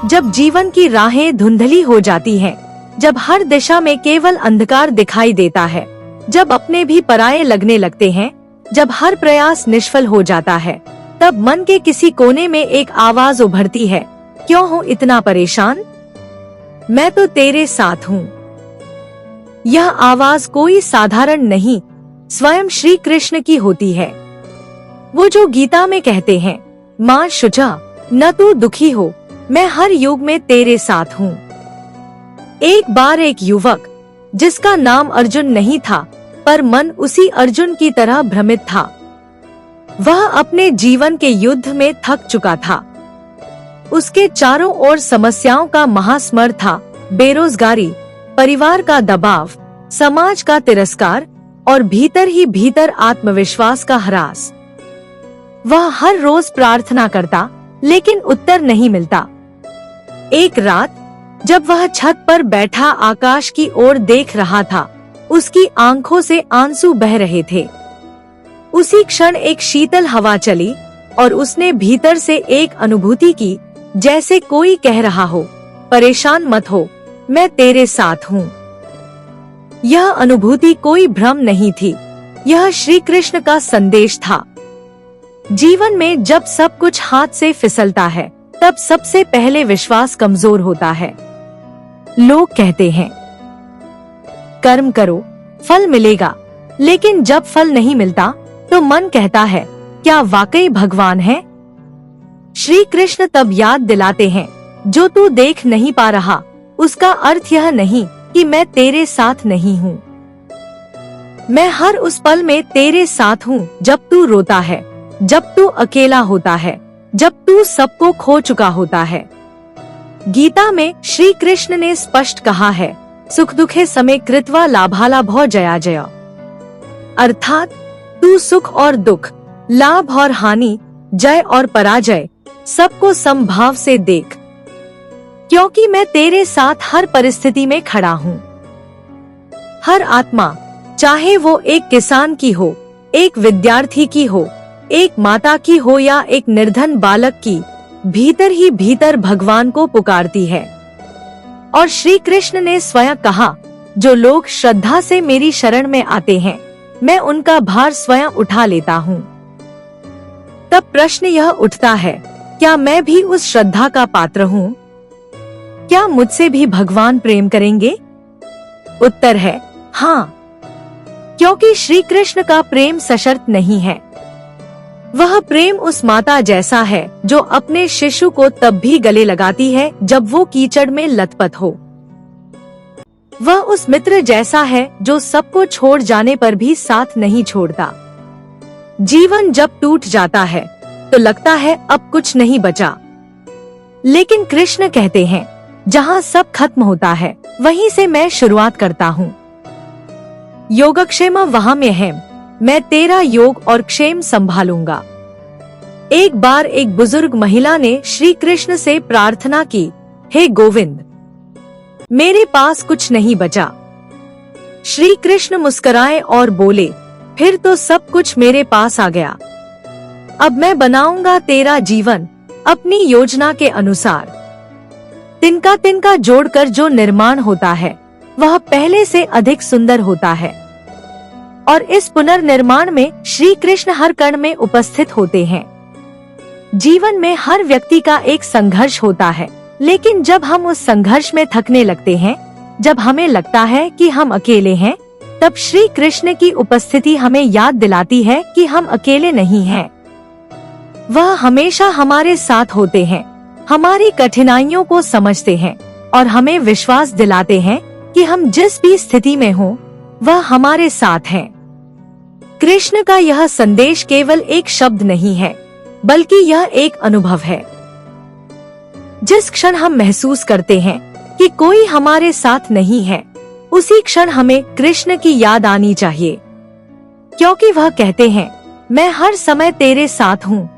जब जीवन की राहें धुंधली हो जाती हैं, जब हर दिशा में केवल अंधकार दिखाई देता है, जब अपने भी पराये लगने लगते हैं, जब हर प्रयास निष्फल हो जाता है, तब मन के किसी कोने में एक आवाज उभरती है, क्यों हो इतना परेशान? मैं तो तेरे साथ हूँ। यह आवाज कोई साधारण नहीं, स्वयं श्री कृष्ण की होती है। वो जो गीता में कहते हैं, माँ शुचा, न तू दुखी हो, मैं हर युग में तेरे साथ हूँ। एक बार एक युवक, जिसका नाम अर्जुन नहीं था, पर मन उसी अर्जुन की तरह भ्रमित था। वह अपने जीवन के युद्ध में थक चुका था। उसके चारों ओर समस्याओं का महासमर था, बेरोजगारी, परिवार का दबाव, समाज का तिरस्कार और भीतर ही भीतर आत्मविश्वास का ह्रास। वह हर रोज प्रार्थना करता, लेकिन उत्तर नहीं मिलता। एक रात जब वह छत पर बैठा आकाश की ओर देख रहा था, उसकी आंखों से आंसू बह रहे थे। उसी क्षण एक शीतल हवा चली और उसने भीतर से एक अनुभूति की, जैसे कोई कह रहा हो, परेशान मत हो, मैं तेरे साथ हूँ। यह अनुभूति कोई भ्रम नहीं थी, यह श्री कृष्ण का संदेश था। जीवन में जब सब कुछ हाथ से फिसलता है, तब सबसे पहले विश्वास कमजोर होता है। लोग कहते हैं, कर्म करो, फल मिलेगा, लेकिन जब फल नहीं मिलता, तो मन कहता है, क्या वाकई भगवान है? श्री कृष्ण तब याद दिलाते हैं, जो तू देख नहीं पा रहा, उसका अर्थ यह नहीं कि मैं तेरे साथ नहीं हूँ। मैं हर उस पल में तेरे साथ हूँ, जब तू रोता है, जब तू अकेला होता है, जब तू सबको खो चुका होता है। गीता में श्री कृष्ण ने स्पष्ट कहा है, सुख दुखे समय कृत्वा लाभालाभो जया जय, अर्थात तू सुख और दुख, लाभ और हानि, जय और पराजय, सबको समभाव से देख, क्योंकि मैं तेरे साथ हर परिस्थिति में खड़ा हूँ। हर आत्मा, चाहे वो एक किसान की हो, एक विद्यार्थी की हो, एक माता की हो या एक निर्धन बालक की, भीतर ही भीतर भगवान को पुकारती है। और श्री कृष्ण ने स्वयं कहा, जो लोग श्रद्धा से मेरी शरण में आते हैं, मैं उनका भार स्वयं उठा लेता हूँ। तब प्रश्न यह उठता है, क्या मैं भी उस श्रद्धा का पात्र हूँ? क्या मुझसे भी भगवान प्रेम करेंगे? उत्तर है हाँ, क्योंकि श्री कृष्ण का प्रेम सशर्त नहीं है। वह प्रेम उस माता जैसा है जो अपने शिशु को तब भी गले लगाती है जब वो कीचड़ में लथपथ हो। वह उस मित्र जैसा है जो सबको छोड़ जाने पर भी साथ नहीं छोड़ता। जीवन जब टूट जाता है तो लगता है अब कुछ नहीं बचा, लेकिन कृष्ण कहते हैं, जहाँ सब खत्म होता है, वहीं से मैं शुरुआत करता हूँ। योगक्षेम वहाँ में है, मैं तेरा योग और क्षेम संभालूंगा। एक बार एक बुजुर्ग महिला ने श्री कृष्ण से प्रार्थना की, हे गोविंद, मेरे पास कुछ नहीं बचा। श्री कृष्ण मुस्कुराए और बोले, फिर तो सब कुछ मेरे पास आ गया। अब मैं बनाऊंगा तेरा जीवन अपनी योजना के अनुसार। तिनका तिनका जोड़कर जो निर्माण होता है, वह पहले से अधिक सुंदर होता है। और इस पुनर्निर्माण में श्री कृष्ण हर कण में उपस्थित होते हैं। जीवन में हर व्यक्ति का एक संघर्ष होता है, लेकिन जब हम उस संघर्ष में थकने लगते हैं, जब हमें लगता है कि हम अकेले हैं, तब श्री कृष्ण की उपस्थिति हमें याद दिलाती है कि हम अकेले नहीं हैं। वह हमेशा हमारे साथ होते हैं, हमारी कठिनाइयों को समझते हैं और हमें विश्वास दिलाते हैं कि हम जिस भी स्थिति में हों, वह हमारे साथ हैं। कृष्ण का यह संदेश केवल एक शब्द नहीं है, बल्कि यह एक अनुभव है। जिस क्षण हम महसूस करते हैं कि कोई हमारे साथ नहीं है, उसी क्षण हमें कृष्ण की याद आनी चाहिए, क्योंकि वह कहते हैं, मैं हर समय तेरे साथ हूँ।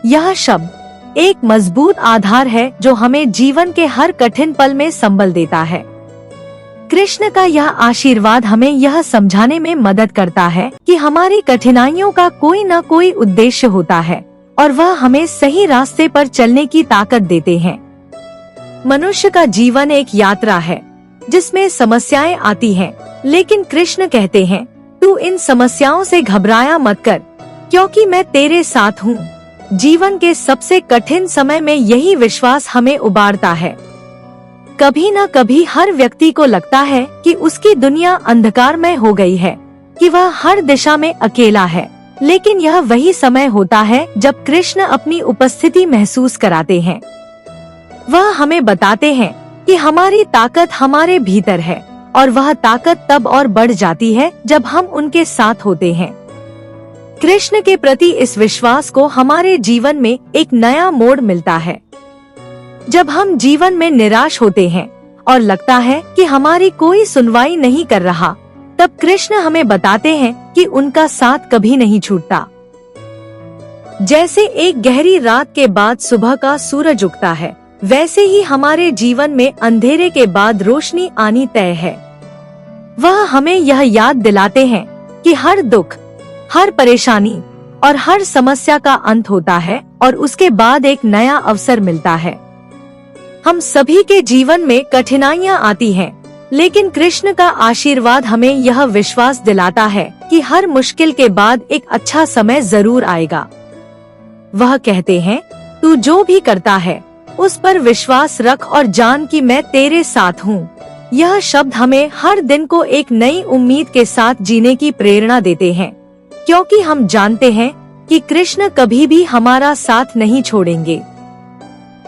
यह शब्द एक मजबूत आधार है जो हमें जीवन के हर कठिन पल में संबल देता है। कृष्ण का यह आशीर्वाद हमें यह समझाने में मदद करता है कि हमारी कठिनाइयों का कोई न कोई उद्देश्य होता है और वह हमें सही रास्ते पर चलने की ताकत देते हैं। मनुष्य का जीवन एक यात्रा है जिसमें समस्याएं आती हैं, लेकिन कृष्ण कहते हैं तू इन समस्याओं से घबराया मत कर, क्योंकि मैं तेरे साथ हूँ। जीवन के सबसे कठिन समय में यही विश्वास हमें उबारता है। कभी न कभी हर व्यक्ति को लगता है कि उसकी दुनिया अंधकारमय हो गई है, कि वह हर दिशा में अकेला है, लेकिन यह वही समय होता है जब कृष्ण अपनी उपस्थिति महसूस कराते हैं। वह हमें बताते हैं कि हमारी ताकत हमारे भीतर है और वह ताकत तब और बढ़ जाती है जब हम उनके साथ होते हैं। कृष्ण के प्रति इस विश्वास को हमारे जीवन में एक नया मोड़ मिलता है। जब हम जीवन में निराश होते हैं और लगता है कि हमारी कोई सुनवाई नहीं कर रहा, तब कृष्ण हमें बताते हैं कि उनका साथ कभी नहीं छूटता। जैसे एक गहरी रात के बाद सुबह का सूरज उगता है, वैसे ही हमारे जीवन में अंधेरे के बाद रोशनी आनी तय है। वह हमें यह याद दिलाते हैं कि हर दुख, हर परेशानी और हर समस्या का अंत होता है और उसके बाद एक नया अवसर मिलता है। हम सभी के जीवन में कठिनाइयाँ आती हैं, लेकिन कृष्ण का आशीर्वाद हमें यह विश्वास दिलाता है कि हर मुश्किल के बाद एक अच्छा समय जरूर आएगा। वह कहते हैं तू जो भी करता है उस पर विश्वास रख और जान कि मैं तेरे साथ हूँ। यह शब्द हमें हर दिन को एक नई उम्मीद के साथ जीने की प्रेरणा देते हैं, क्योंकि हम जानते हैं कि कृष्ण कभी भी हमारा साथ नहीं छोड़ेंगे।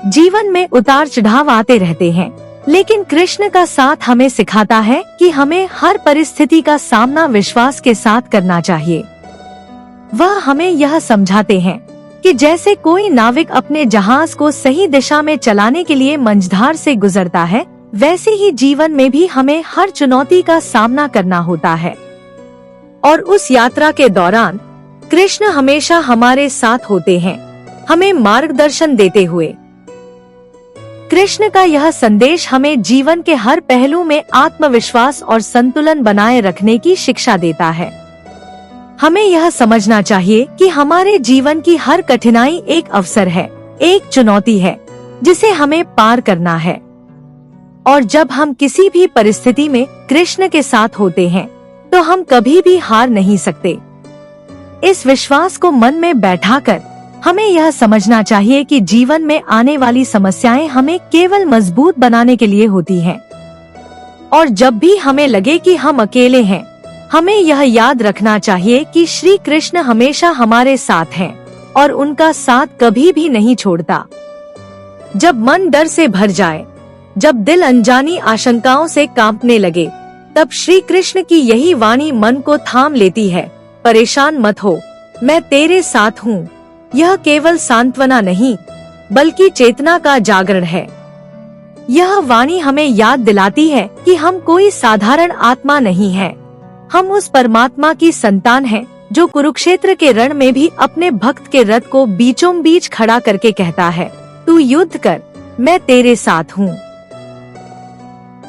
जीवन में उतार चढ़ाव आते रहते हैं, लेकिन कृष्ण का साथ हमें सिखाता है कि हमें हर परिस्थिति का सामना विश्वास के साथ करना चाहिए। वह हमें यह समझाते हैं कि जैसे कोई नाविक अपने जहाज को सही दिशा में चलाने के लिए मंझधार से गुजरता है, वैसे ही जीवन में भी हमें हर चुनौती का सामना करना होता है। और उस यात्रा के दौरान कृष्ण हमेशा हमारे साथ होते हैं, हमें मार्गदर्शन देते हुए। कृष्ण का यह संदेश हमें जीवन के हर पहलू में आत्मविश्वास और संतुलन बनाए रखने की शिक्षा देता है। हमें यह समझना चाहिए कि हमारे जीवन की हर कठिनाई एक अवसर है, एक चुनौती है जिसे हमें पार करना है। और जब हम किसी भी परिस्थिति में कृष्ण के साथ होते हैं, तो हम कभी भी हार नहीं सकते। इस विश्वास को मन में बैठाकर हमें यह समझना चाहिए कि जीवन में आने वाली समस्याएं हमें केवल मजबूत बनाने के लिए होती हैं। और जब भी हमें लगे कि हम अकेले हैं, हमें यह याद रखना चाहिए कि श्री कृष्ण हमेशा हमारे साथ हैं और उनका साथ कभी भी नहीं छोड़ता। जब मन डर से भर जाए, जब दिल अनजानी आशंकाओं से कांपने लगे, तब श्री कृष्ण की यही वाणी मन को थाम लेती है, परेशान मत हो, मैं तेरे साथ हूँ। यह केवल सांत्वना नहीं, बल्कि चेतना का जागरण है। यह वाणी हमें याद दिलाती है कि हम कोई साधारण आत्मा नहीं है। हम उस परमात्मा की संतान हैं जो कुरुक्षेत्र के रण में भी अपने भक्त के रथ को बीचों बीच खड़ा करके कहता है, तू युद्ध कर, मैं तेरे साथ हूँ।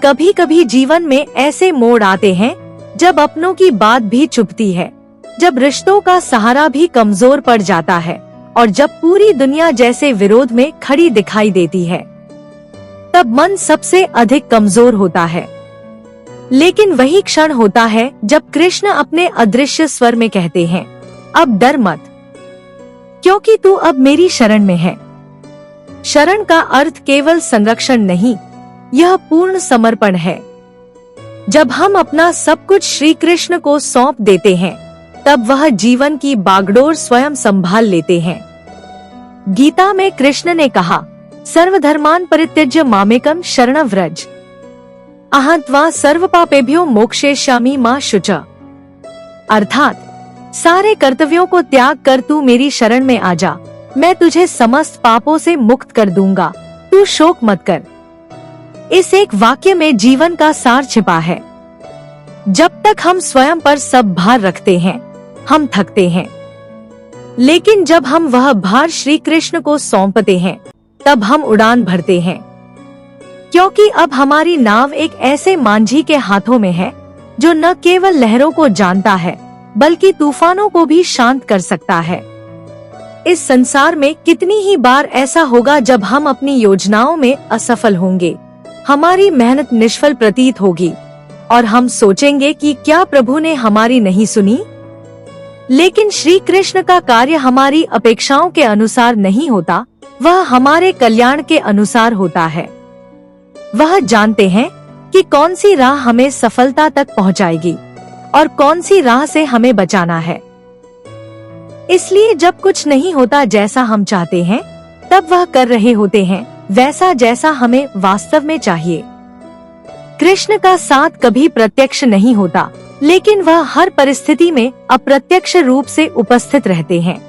कभी कभी जीवन में ऐसे मोड़ आते हैं जब अपनों की बात भी चुभती है, जब रिश्तों का सहारा भी कमजोर पड़ जाता है और जब पूरी दुनिया जैसे विरोध में खड़ी दिखाई देती है। तब मन सबसे अधिक कमजोर होता है। लेकिन वही क्षण होता है जब कृष्ण अपने अदृश्य स्वर में कहते हैं, अब डर मत, क्योंकि तू अब मेरी शरण में है। शरण का अर्थ केवल संरक्षण नहीं, यह पूर्ण समर्पण है। जब हम अपना सब कुछ श्री कृष्ण को सौंप देते हैं, तब वह जीवन की बागडोर स्वयं संभाल लेते हैं। गीता में कृष्ण ने कहा, सर्वधर्मान परित्यज्य मामेकम शरणं व्रज, अहं त्वा सर्व पापेभ्यो मोक्षयिष्यामि मा शुचा। अर्थात सारे कर्तव्यों को त्याग कर तू मेरी शरण में आ जा, मैं तुझे समस्त पापों से मुक्त कर दूंगा, तू शोक मत कर। इस एक वाक्य में जीवन का सार छिपा है। जब तक हम स्वयं पर सब भार रखते हैं, हम थकते हैं, लेकिन जब हम वह भार श्री कृष्ण को सौंपते हैं, तब हम उड़ान भरते हैं। क्योंकि अब हमारी नाव एक ऐसे मांझी के हाथों में है जो न केवल लहरों को जानता है, बल्कि तूफानों को भी शांत कर सकता है। इस संसार में कितनी ही बार ऐसा होगा जब हम अपनी योजनाओं में असफल होंगे, हमारी मेहनत निष्फल प्रतीत होगी और हम सोचेंगे कि क्या प्रभु ने हमारी नहीं सुनी। लेकिन श्री कृष्ण का कार्य हमारी अपेक्षाओं के अनुसार नहीं होता, वह हमारे कल्याण के अनुसार होता है। वह जानते हैं कि कौन सी राह हमें सफलता तक पहुंचाएगी और कौन सी राह से हमें बचाना है। इसलिए जब कुछ नहीं होता जैसा हम चाहते हैं, तब वह कर रहे होते हैं वैसा जैसा हमें वास्तव में चाहिए। कृष्ण का साथ कभी प्रत्यक्ष नहीं होता, लेकिन वह हर परिस्थिति में अप्रत्यक्ष रूप से उपस्थित रहते हैं।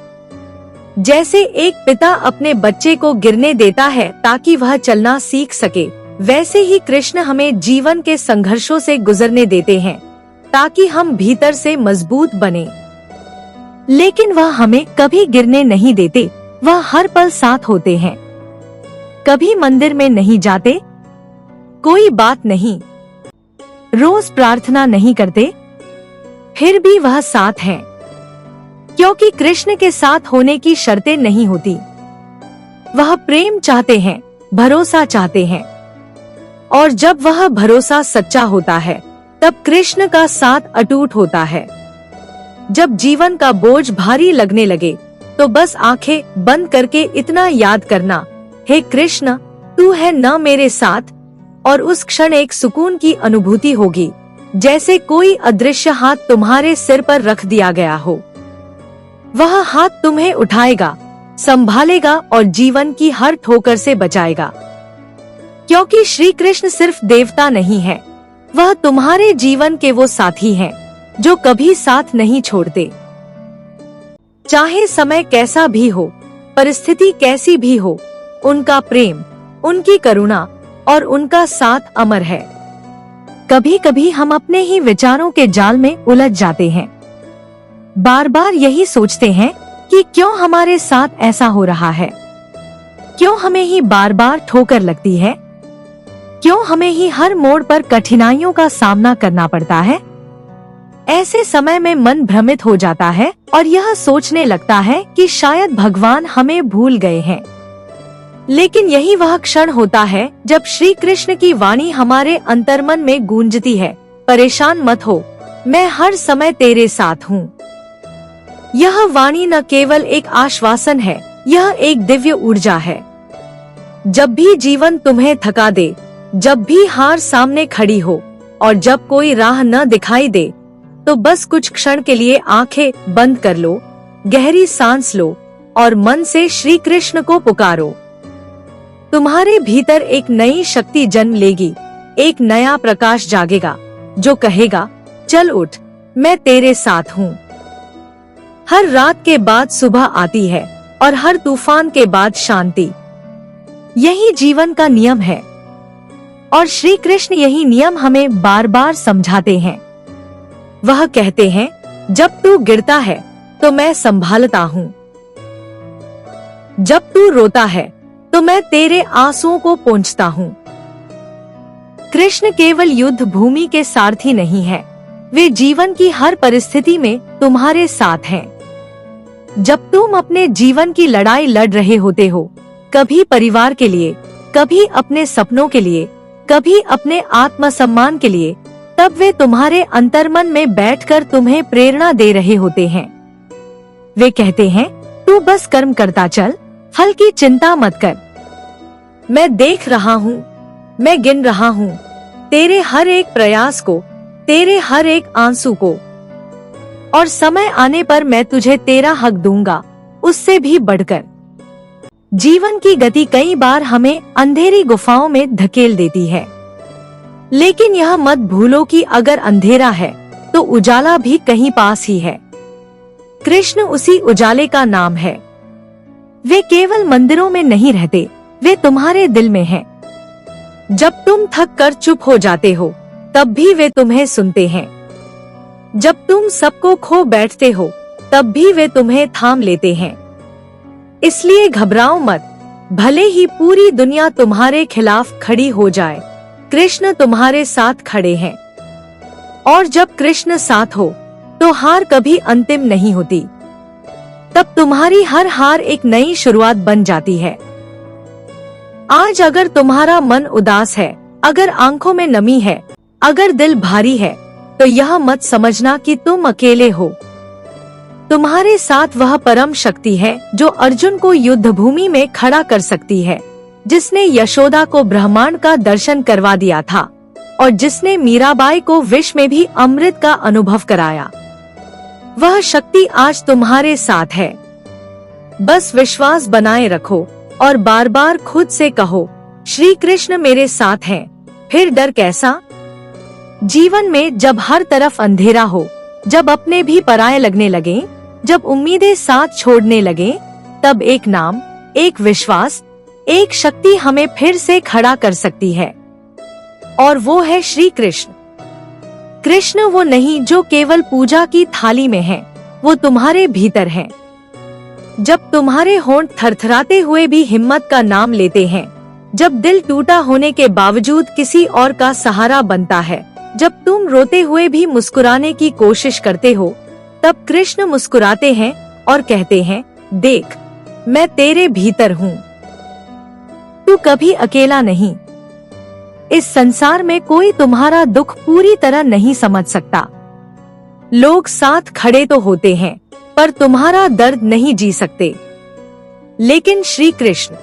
जैसे एक पिता अपने बच्चे को गिरने देता है ताकि वह चलना सीख सके, वैसे ही कृष्ण हमें जीवन के संघर्षों से गुजरने देते हैं ताकि हम भीतर से मजबूत बने। लेकिन वह हमें कभी गिरने नहीं देते, वह हर पल साथ होते हैं। कभी मंदिर में नहीं जाते, कोई बात नहीं, रोज प्रार्थना नहीं करते, फिर भी वह साथ हैं, क्योंकि कृष्ण के साथ होने की शर्तें नहीं होती। वह प्रेम चाहते हैं, भरोसा चाहते हैं, और जब वह भरोसा सच्चा होता है तब कृष्ण का साथ अटूट होता है। जब जीवन का बोझ भारी लगने लगे तो बस आंखें बंद करके इतना याद करना, हे कृष्ण तू है न मेरे साथ, और उस क्षण एक सुकून की अनुभूति होगी, जैसे कोई अदृश्य हाथ तुम्हारे सिर पर रख दिया गया हो। वह हाथ तुम्हें उठाएगा, संभालेगा और जीवन की हर ठोकर से बचाएगा। क्योंकि श्री कृष्ण सिर्फ देवता नहीं है, वह तुम्हारे जीवन के वो साथी हैं जो कभी साथ नहीं छोड़ते। चाहे समय कैसा भी हो, परिस्थिति कैसी भी हो, उनका प्रेम, उनकी करुणा और उनका साथ अमर है। कभी कभी हम अपने ही विचारों के जाल में उलझ जाते हैं, बार बार यही सोचते हैं कि क्यों हमारे साथ ऐसा हो रहा है, क्यों हमें ही बार बार ठोकर लगती है, क्यों हमें ही हर मोड़ पर कठिनाइयों का सामना करना पड़ता है। ऐसे समय में मन भ्रमित हो जाता है और यह सोचने लगता है कि शायद भगवान हमें भूल गए हैं। लेकिन यही वह क्षण होता है जब श्री कृष्ण की वाणी हमारे अंतर्मन में गूंजती है, परेशान मत हो, मैं हर समय तेरे साथ हूँ। यह वाणी न केवल एक आश्वासन है, यह एक दिव्य ऊर्जा है। जब भी जीवन तुम्हें थका दे, जब भी हार सामने खड़ी हो और जब कोई राह न दिखाई दे, तो बस कुछ क्षण के लिए आंखें बंद कर लो, गहरी सांस लो और मन से श्री कृष्ण को पुकारो। तुम्हारे भीतर एक नई शक्ति जन्म लेगी, एक नया प्रकाश जागेगा जो कहेगा चल उठ, मैं तेरे साथ हूँ। हर रात के बाद सुबह आती है और हर तूफान के बाद शांति। यही जीवन का नियम है और श्री कृष्ण यही नियम हमें बार बार समझाते हैं। वह कहते हैं जब तू गिरता है तो मैं संभालता हूँ, जब तू रोता है तो मैं तेरे आंसुओं को पोंछता हूँ। कृष्ण केवल युद्ध भूमि के सारथी नहीं है, वे जीवन की हर परिस्थिति में तुम्हारे साथ हैं। जब तुम अपने जीवन की लड़ाई लड़ रहे होते हो, कभी परिवार के लिए, कभी अपने सपनों के लिए, कभी अपने आत्मसम्मान के लिए, तब वे तुम्हारे अंतर्मन में बैठकर तुम्हें प्रेरणा दे रहे होते हैं। वे कहते हैं तू बस कर्म करता चल, फल की चिंता मत कर। मैं देख रहा हूँ, मैं गिन रहा हूँ तेरे हर एक प्रयास को, तेरे हर एक आंसू को, और समय आने पर मैं तुझे तेरा हक दूंगा, उससे भी बढ़कर। जीवन की गति कई बार हमें अंधेरी गुफाओं में धकेल देती है, लेकिन यह मत भूलो कि अगर अंधेरा है तो उजाला भी कहीं पास ही है। कृष्ण उसी उजाले का नाम है। वे केवल मंदिरों में नहीं रहते, वे तुम्हारे दिल में हैं। जब तुम थक कर चुप हो जाते हो, तब भी वे तुम्हें सुनते हैं। जब तुम सबको खो बैठते हो, तब भी वे तुम्हें थाम लेते हैं। इसलिए घबराओ मत, भले ही पूरी दुनिया तुम्हारे खिलाफ खड़ी हो जाए, कृष्ण तुम्हारे साथ खड़े हैं। और जब कृष्ण साथ हो तो हार कभी अंतिम नहीं होती। तब तुम्हारी हर हार एक नई शुरुआत बन जाती है। आज अगर तुम्हारा मन उदास है, अगर आंखों में नमी है, अगर दिल भारी है, तो यह मत समझना कि तुम अकेले हो। तुम्हारे साथ वह परम शक्ति है जो अर्जुन को युद्ध भूमि में खड़ा कर सकती है, जिसने यशोदा को ब्रह्मांड का दर्शन करवा दिया था और जिसने मीराबाई को विष में भी अमृत का अनुभव कराया। वह शक्ति आज तुम्हारे साथ है। बस विश्वास बनाए रखो और बार बार खुद से कहो, श्री कृष्ण मेरे साथ हैं, फिर डर कैसा। जीवन में जब हर तरफ अंधेरा हो, जब अपने भी पराये लगने लगे, जब उम्मीदें साथ छोड़ने लगे, तब एक नाम, एक विश्वास, एक शक्ति हमें फिर से खड़ा कर सकती है, और वो है श्री कृष्ण। कृष्ण वो नहीं जो केवल पूजा की थाली में है, वो तुम्हारे भीतर है। जब तुम्हारे होंठ थरथराते हुए भी हिम्मत का नाम लेते हैं, जब दिल टूटा होने के बावजूद किसी और का सहारा बनता है, जब तुम रोते हुए भी मुस्कुराने की कोशिश करते हो, तब कृष्ण मुस्कुराते हैं और कहते हैं, देख, मैं तेरे भीतर हूँ, तू कभी अकेला नहीं। इस संसार में कोई तुम्हारा दुख पूरी तरह नहीं समझ सकता। लोग साथ खड़े तो होते हैं, पर तुम्हारा दर्द नहीं जी सकते। लेकिन श्री कृष्ण,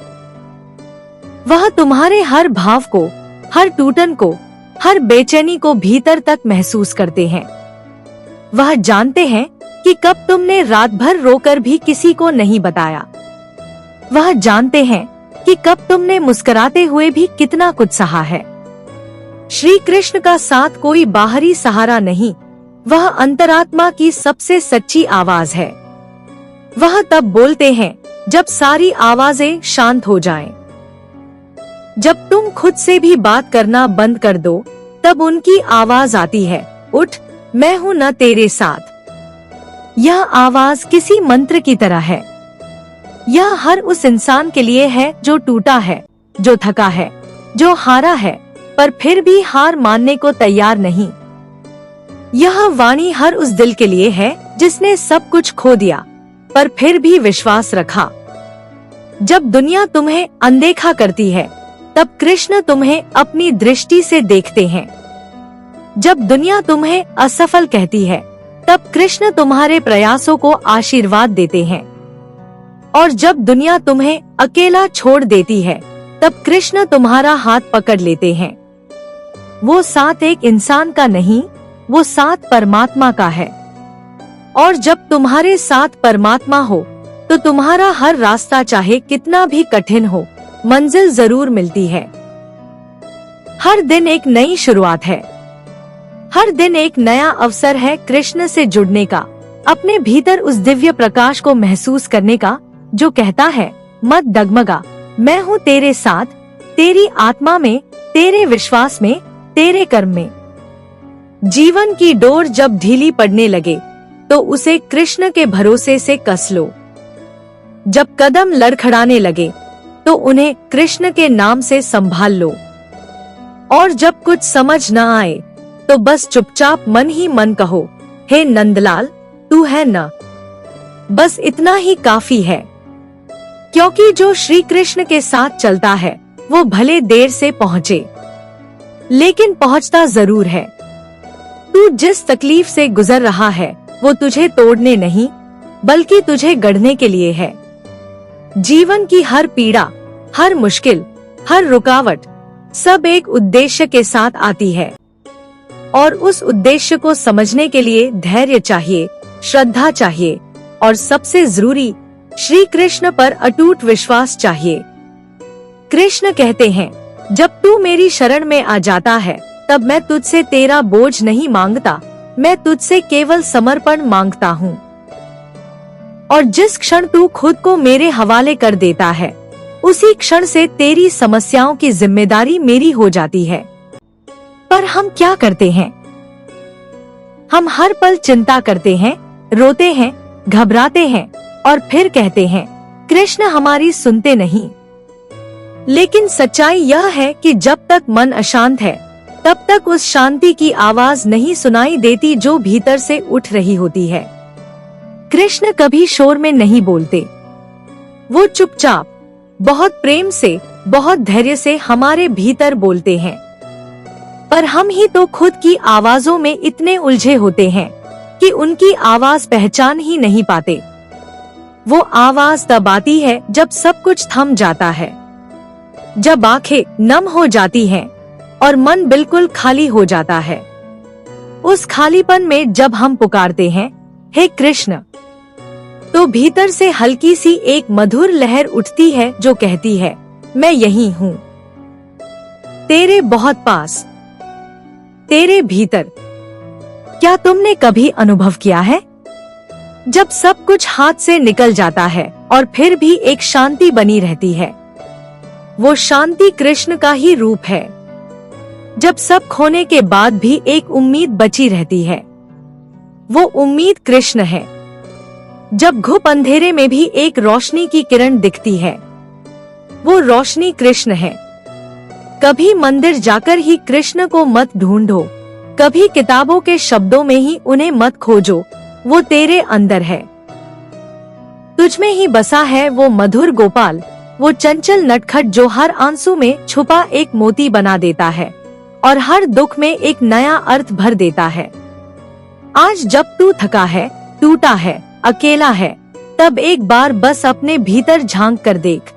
वह तुम्हारे हर भाव को, हर टूटन को, हर बेचैनी को भीतर तक महसूस करते हैं। वह जानते हैं कि कब तुमने रात भर रोकर भी किसी को नहीं बताया। वह जानते हैं कि कब तुमने मुस्कुराते हुए भी कितना कुछ सहा है। श्री कृष्ण का साथ कोई बाहरी सहारा नहीं, वह अंतरात्मा की सबसे सच्ची आवाज है। वह तब बोलते हैं जब सारी आवाजें शांत हो जाएं। जब तुम खुद से भी बात करना बंद कर दो, तब उनकी आवाज आती है, उठ, मैं हूँ न तेरे साथ। यह आवाज किसी मंत्र की तरह है। यह हर उस इंसान के लिए है जो टूटा है, जो थका है, जो हारा है, पर फिर भी हार मानने को तैयार नहीं। यह वाणी हर उस दिल के लिए है जिसने सब कुछ खो दिया, पर फिर भी विश्वास रखा। जब दुनिया तुम्हें अनदेखा करती है, तब कृष्ण तुम्हें अपनी दृष्टि से देखते हैं। जब दुनिया तुम्हें असफल कहती है, तब कृष्ण तुम्हारे प्रयासों को आशीर्वाद देते हैं। और जब दुनिया तुम्हें अकेला छोड़ देती है, तब कृष्ण तुम्हारा हाथ पकड़ लेते हैं। वो साथ एक इंसान का नहीं, वो साथ परमात्मा का है। और जब तुम्हारे साथ परमात्मा हो, तो तुम्हारा हर रास्ता चाहे कितना भी कठिन हो, मंजिल जरूर मिलती है। हर दिन एक नई शुरुआत है। हर दिन एक नया अवसर है कृष्ण से जुड़ने का, अपने भीतर उस दिव्य प्रकाश को महसूस करने का जो कहता है, मत डगमगा, मैं हूँ तेरे साथ, तेरी आत्मा में, तेरे विश्वास में, तेरे कर्म में। जीवन की डोर जब ढीली पड़ने लगे, तो उसे कृष्ण के भरोसे से कस लो। जब कदम लड़खड़ाने लगे, तो उन्हें कृष्ण के नाम से संभाल लो। और जब कुछ समझ न आए, तो बस चुपचाप मन ही मन कहो, हे नंदलाल, तू है न। बस इतना ही काफी है। क्योंकि जो श्री कृष्ण के साथ चलता है, वो भले देर से पहुँचे, लेकिन पहुँचता जरूर है। तू जिस तकलीफ से गुजर रहा है, वो तुझे तोड़ने नहीं, बल्कि तुझे गढ़ने के लिए है। जीवन की हर पीड़ा, हर मुश्किल, हर रुकावट, सब एक उद्देश्य के साथ आती है। और उस उद्देश्य को समझने के लिए धैर्य चाहिए, श्रद्धा चाहिए, और सबसे जरूरी, श्री कृष्ण पर अटूट विश्वास चाहिए। कृष्ण कहते हैं, जब तू मेरी शरण में आ जाता है, तब मैं तुझसे तेरा बोझ नहीं मांगता, मैं तुझसे केवल समर्पण मांगता हूँ। और जिस क्षण तू खुद को मेरे हवाले कर देता है, उसी क्षण से तेरी समस्याओं की जिम्मेदारी मेरी हो जाती है। पर हम क्या करते हैं? हम हर पल चिंता करते हैं, रोते हैं, घबराते हैं, और फिर कहते हैं, कृष्ण हमारी सुनते नहीं। लेकिन सच्चाई यह है कि जब तक मन अशांत है, तब तक उस शांति की आवाज नहीं सुनाई देती जो भीतर से उठ रही होती है। कृष्ण कभी शोर में नहीं बोलते। वो चुपचाप, बहुत प्रेम से, बहुत धैर्य से हमारे भीतर बोलते हैं। पर हम ही तो खुद की आवाजों में इतने उलझे होते हैं कि उनकी आवाज पहचान ही नहीं पाते। वो आवाज तब आती है जब सब कुछ थम जाता है, जब आंखें नम हो जाती हैं और मन बिल्कुल खाली हो जाता है। उस खालीपन में जब हम पुकारते हैं, हे कृष्ण, तो भीतर से हल्की सी एक मधुर लहर उठती है जो कहती है, मैं यहीं हूँ, तेरे बहुत पास, तेरे भीतर। क्या तुमने कभी अनुभव किया है जब सब कुछ हाथ से निकल जाता है और फिर भी एक शांति बनी रहती है? वो शांति कृष्ण का ही रूप है। जब सब खोने के बाद भी एक उम्मीद बची रहती है, वो उम्मीद कृष्ण है। जब घुप अंधेरे में भी एक रोशनी की किरण दिखती है, वो रोशनी कृष्ण है। कभी मंदिर जाकर ही कृष्ण को मत ढूंढो, कभी किताबों के शब्दों में ही उन्हें मत खोजो, वो तेरे अंदर है। तुझमें ही बसा है वो मधुर गोपाल, वो चंचल नटखट जो हर आंसू में छुपा एक मोती बना देता है और हर दुख में एक नया अर्थ भर देता है। आज जब तू थका है, टूटा है, अकेला है, तब एक बार बस अपने भीतर झांक कर देख।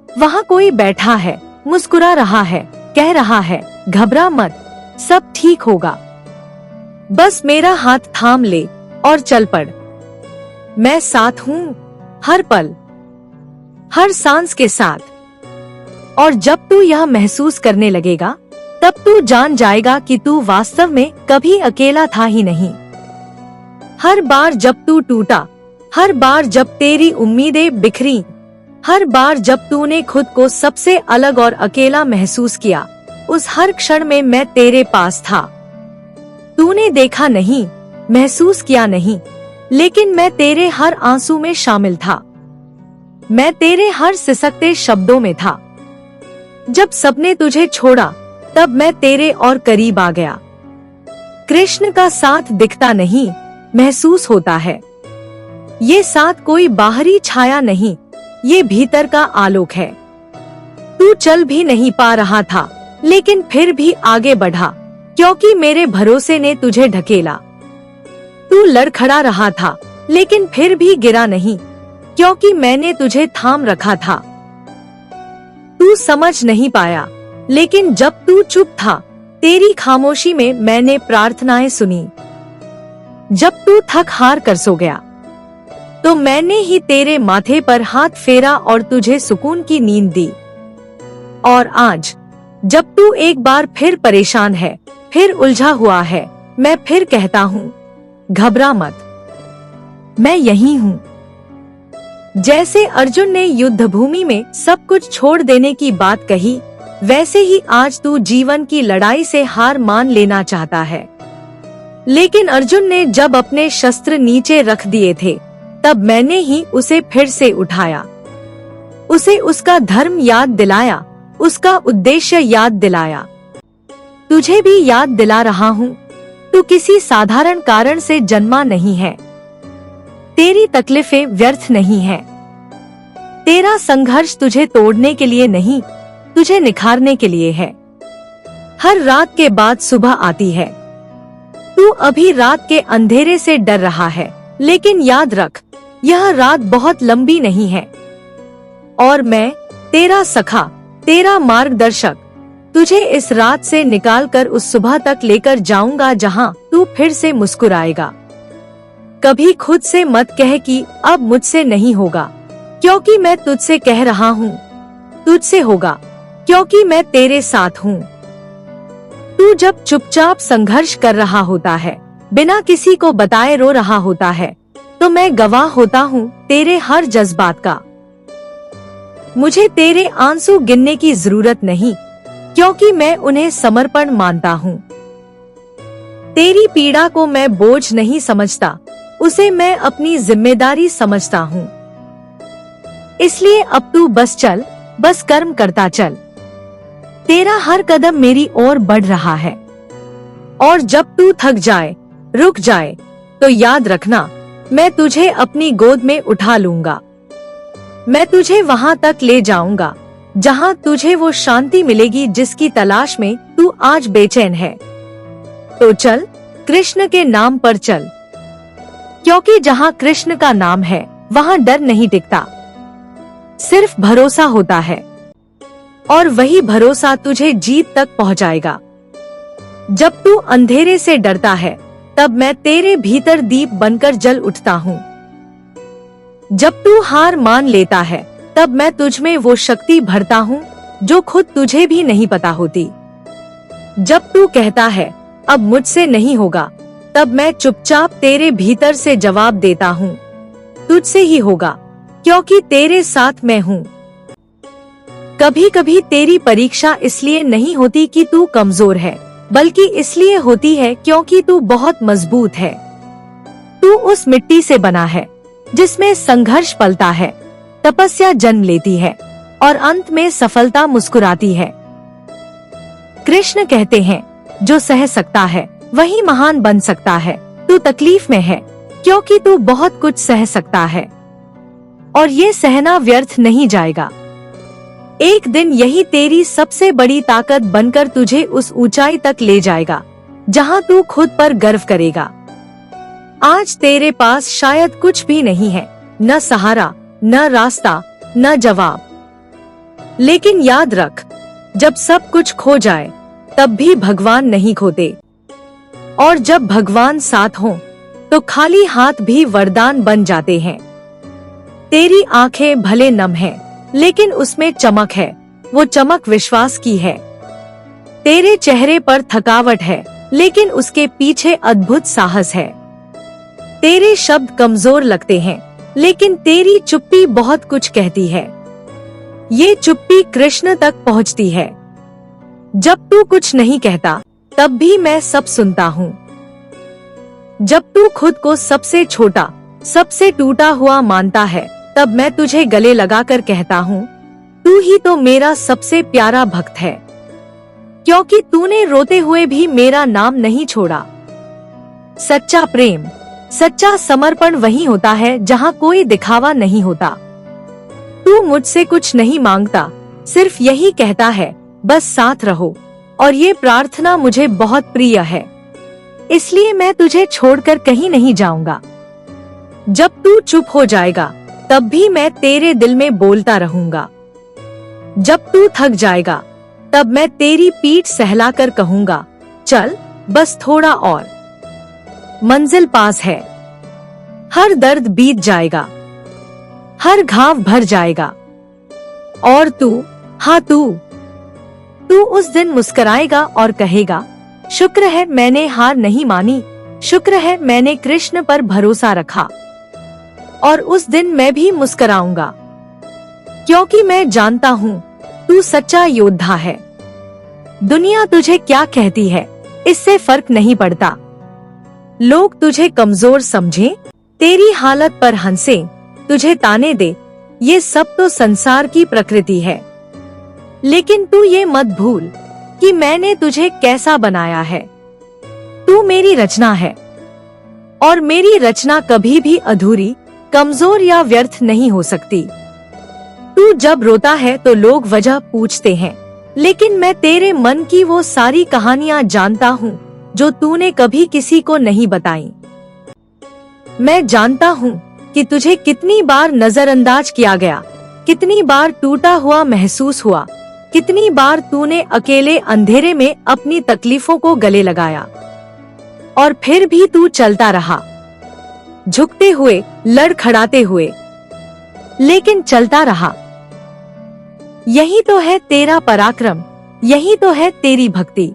वहाँ कोई बैठा है, मुस्कुरा रहा है, कह रहा है, घबरा मत, सब ठीक होगा। बस मेरा हाथ थाम ले और चल पड़। मैं साथ हूँ हर पल, हर सांस के साथ। और जब तू यह महसूस करने लगेगा, तब तू जान जाएगा कि तू वास्तव में कभी अकेला था ही नहीं। हर बार जब तू टूटा, हर बार जब तेरी उम्मीदें बिखरी, हर बार जब तूने खुद को सबसे अलग और अकेला महसूस किया, उस हर क्षण में मैं तेरे पास था। तूने देखा नहीं, महसूस किया नहीं, लेकिन मैं तेरे हर आंसू में शामिल था। मैं तेरे हर सिसकते शब्दों में था। जब सबने तुझे छोड़ा, तब मैं तेरे और करीब आ गया। कृष्ण का साथ दिखता नहीं, महसूस होता है। ये साथ कोई बाहरी छाया नहीं, ये भीतर का आलोक है। तू चल भी नहीं पा रहा था, लेकिन फिर भी आगे बढ़ा, क्योंकि मेरे भरोसे ने तुझे ढकेला। तू लड़खड़ा रहा था, लेकिन फिर भी गिरा नहीं, क्योंकि मैंने तुझे थाम रखा था। तू समझ नहीं पाया, लेकिन जब तू चुप था, तेरी खामोशी में मैंने प्रार्थनाएं सुनी। जब तू थक हार कर सो गया, तो मैंने ही तेरे माथे पर हाथ फेरा और तुझे सुकून की नींद दी। और आज जब तू एक बार फिर परेशान है, फिर उलझा हुआ है, मैं फिर कहता हूँ, घबरा मत, मैं यही हूँ। जैसे अर्जुन ने युद्ध भूमि में सब कुछ छोड़ देने की बात कही, वैसे ही आज तू जीवन की लड़ाई से हार मान लेना चाहता है। लेकिन अर्जुन ने जब अपने शस्त्र नीचे रख दिए थे, तब मैंने ही उसे फिर से उठाया। उसे उसका धर्म याद दिलाया, उसका उद्देश्य याद दिलाया। तुझे भी याद दिला रहा हूँ, तू किसी साधारण कारण से जन्मा नहीं है। तेरी तकलीफें व्यर्थ नहीं है। तेरा संघर्ष तुझे तोड़ने के लिए नहीं, तुझे निखारने के लिए है। हर रात के बाद सुबह आती है। तू अभी रात के अंधेरे से डर रहा है, लेकिन याद रख, यह रात बहुत लंबी नहीं है। और मैं, तेरा सखा, तेरा मार्गदर्शक, तुझे इस रात से निकालकर उस सुबह तक लेकर जाऊंगा जहां तू फिर से मुस्कुराएगा। कभी खुद से मत कह कि अब मुझसे नहीं होगा, क्योंकि मैं तुझसे कह रहा हूँ, तुझसे होगा, क्योंकि मैं तेरे साथ हूँ। तू जब चुपचाप संघर्ष कर रहा होता है, बिना किसी को बताए रो रहा होता है, तो मैं गवाह होता हूँ तेरे हर जज्बात का। मुझे तेरे आंसू गिनने की जरूरत नहीं, क्योंकि मैं उन्हें समर्पण मानता हूँ। तेरी पीड़ा को मैं बोझ नहीं समझता, उसे मैं अपनी जिम्मेदारी समझता हूँ। इसलिए अब तू बस चल, बस कर्म करता चल। तेरा हर कदम मेरी ओर बढ़ रहा है। और जब तू थक जाए, रुक जाए, तो याद रखना, मैं तुझे अपनी गोद में उठा लूंगा। मैं तुझे वहां तक ले जाऊंगा जहां तुझे वो शांति मिलेगी जिसकी तलाश में तू आज बेचैन है। तो चल, कृष्ण के नाम पर चल, क्योंकि जहां कृष्ण का नाम है वहां डर नहीं टिकता, सिर्फ भरोसा होता है। और वही भरोसा तुझे जीत तक पहुंचाएगा। जब तू अंधेरे से डरता है तब मैं तेरे भीतर दीप बनकर जल उठता हूँ। जब तू हार मान लेता है तब मैं तुझ में वो शक्ति भरता हूँ जो खुद तुझे भी नहीं पता होती। जब तू कहता है अब मुझसे नहीं होगा, तब मैं चुपचाप तेरे भीतर से जवाब देता हूँ, तुझसे ही होगा, क्योंकि तेरे साथ मैं हूँ। कभी कभी तेरी परीक्षा इसलिए नहीं होती कि तू कमजोर है, बल्कि इसलिए होती है क्योंकि तू बहुत मजबूत है। तू उस मिट्टी से बना है जिसमें संघर्ष पलता है, तपस्या जन्म लेती है और अंत में सफलता मुस्कुराती है। कृष्ण कहते हैं, जो सह सकता है वही महान बन सकता है। तू तकलीफ में है क्योंकि तू बहुत कुछ सह सकता है, और ये सहना व्यर्थ नहीं जाएगा। एक दिन यही तेरी सबसे बड़ी ताकत बनकर तुझे उस ऊंचाई तक ले जाएगा जहां तू खुद पर गर्व करेगा। आज तेरे पास शायद कुछ भी नहीं है, न सहारा, न रास्ता, न जवाब। लेकिन याद रख, जब सब कुछ खो जाए तब भी भगवान नहीं खोते, और जब भगवान साथ हों तो खाली हाथ भी वरदान बन जाते हैं। तेरी आंखें भले नम हैं, लेकिन उसमें चमक है, वो चमक विश्वास की है। तेरे चेहरे पर थकावट है, लेकिन उसके पीछे अद्भुत साहस है। तेरे शब्द कमजोर लगते हैं, लेकिन तेरी चुप्पी बहुत कुछ कहती है। ये चुप्पी कृष्ण तक पहुंचती है। जब तू कुछ नहीं कहता तब भी मैं सब सुनता हूँ। जब तू खुद को सबसे छोटा, सबसे टूटा हुआ मानता है, तब मैं तुझे गले लगाकर कहता हूँ, तू ही तो मेरा सबसे प्यारा भक्त है, क्योंकि तूने रोते हुए भी मेरा नाम नहीं छोड़ा। सच्चा प्रेम, सच्चा समर्पण वही होता है जहाँ कोई दिखावा नहीं होता। तू मुझसे कुछ नहीं मांगता, सिर्फ यही कहता है, बस साथ रहो, और ये प्रार्थना मुझे बहुत प्रिय है, इसलिए मैं तुझे छोड़कर कहीं नहीं जाऊंगा। जब तू चुप हो जाएगा तब भी मैं तेरे दिल में बोलता रहूंगा। जब तू थक जाएगा तब मैं तेरी पीठ सहलाकर कहूंगा, चल बस थोड़ा और, मंजिल पास है। हर दर्द बीत जाएगा, हर घाव भर जाएगा, और तू, हाँ तू उस दिन मुस्कुराएगा और कहेगा, शुक्र है मैंने हार नहीं मानी, शुक्र है मैंने कृष्ण पर भरोसा रखा। और उस दिन मैं भी मुस्कुराऊंगा, क्योंकि मैं जानता हूँ तू सच्चा योद्धा है। दुनिया तुझे क्या कहती है इससे फर्क नहीं पड़ता। लोग तुझे कमजोर समझें, तेरी हालत पर हंसे, तुझे ताने दे, ये सब तो संसार की प्रकृति है। लेकिन तू ये मत भूल कि मैंने तुझे कैसा बनाया है। तू मेरी रचना है, और मेरी रचना कभी भी अधूरी, कमजोर या व्यर्थ नहीं हो सकती। तू जब रोता है तो लोग वजह पूछते हैं, लेकिन मैं तेरे मन की वो सारी कहानियां जानता हूँ जो तूने कभी किसी को नहीं बताई। मैं जानता हूँ कि तुझे कितनी बार नजरअंदाज किया गया, कितनी बार टूटा हुआ महसूस हुआ, कितनी बार तूने अकेले अंधेरे में अपनी तकलीफों को गले लगाया, और फिर भी तू चलता रहा, झुकते हुए, लड़खड़ाते हुए, लेकिन चलता रहा। यही तो है तेरा पराक्रम, यही तो है तेरी भक्ति।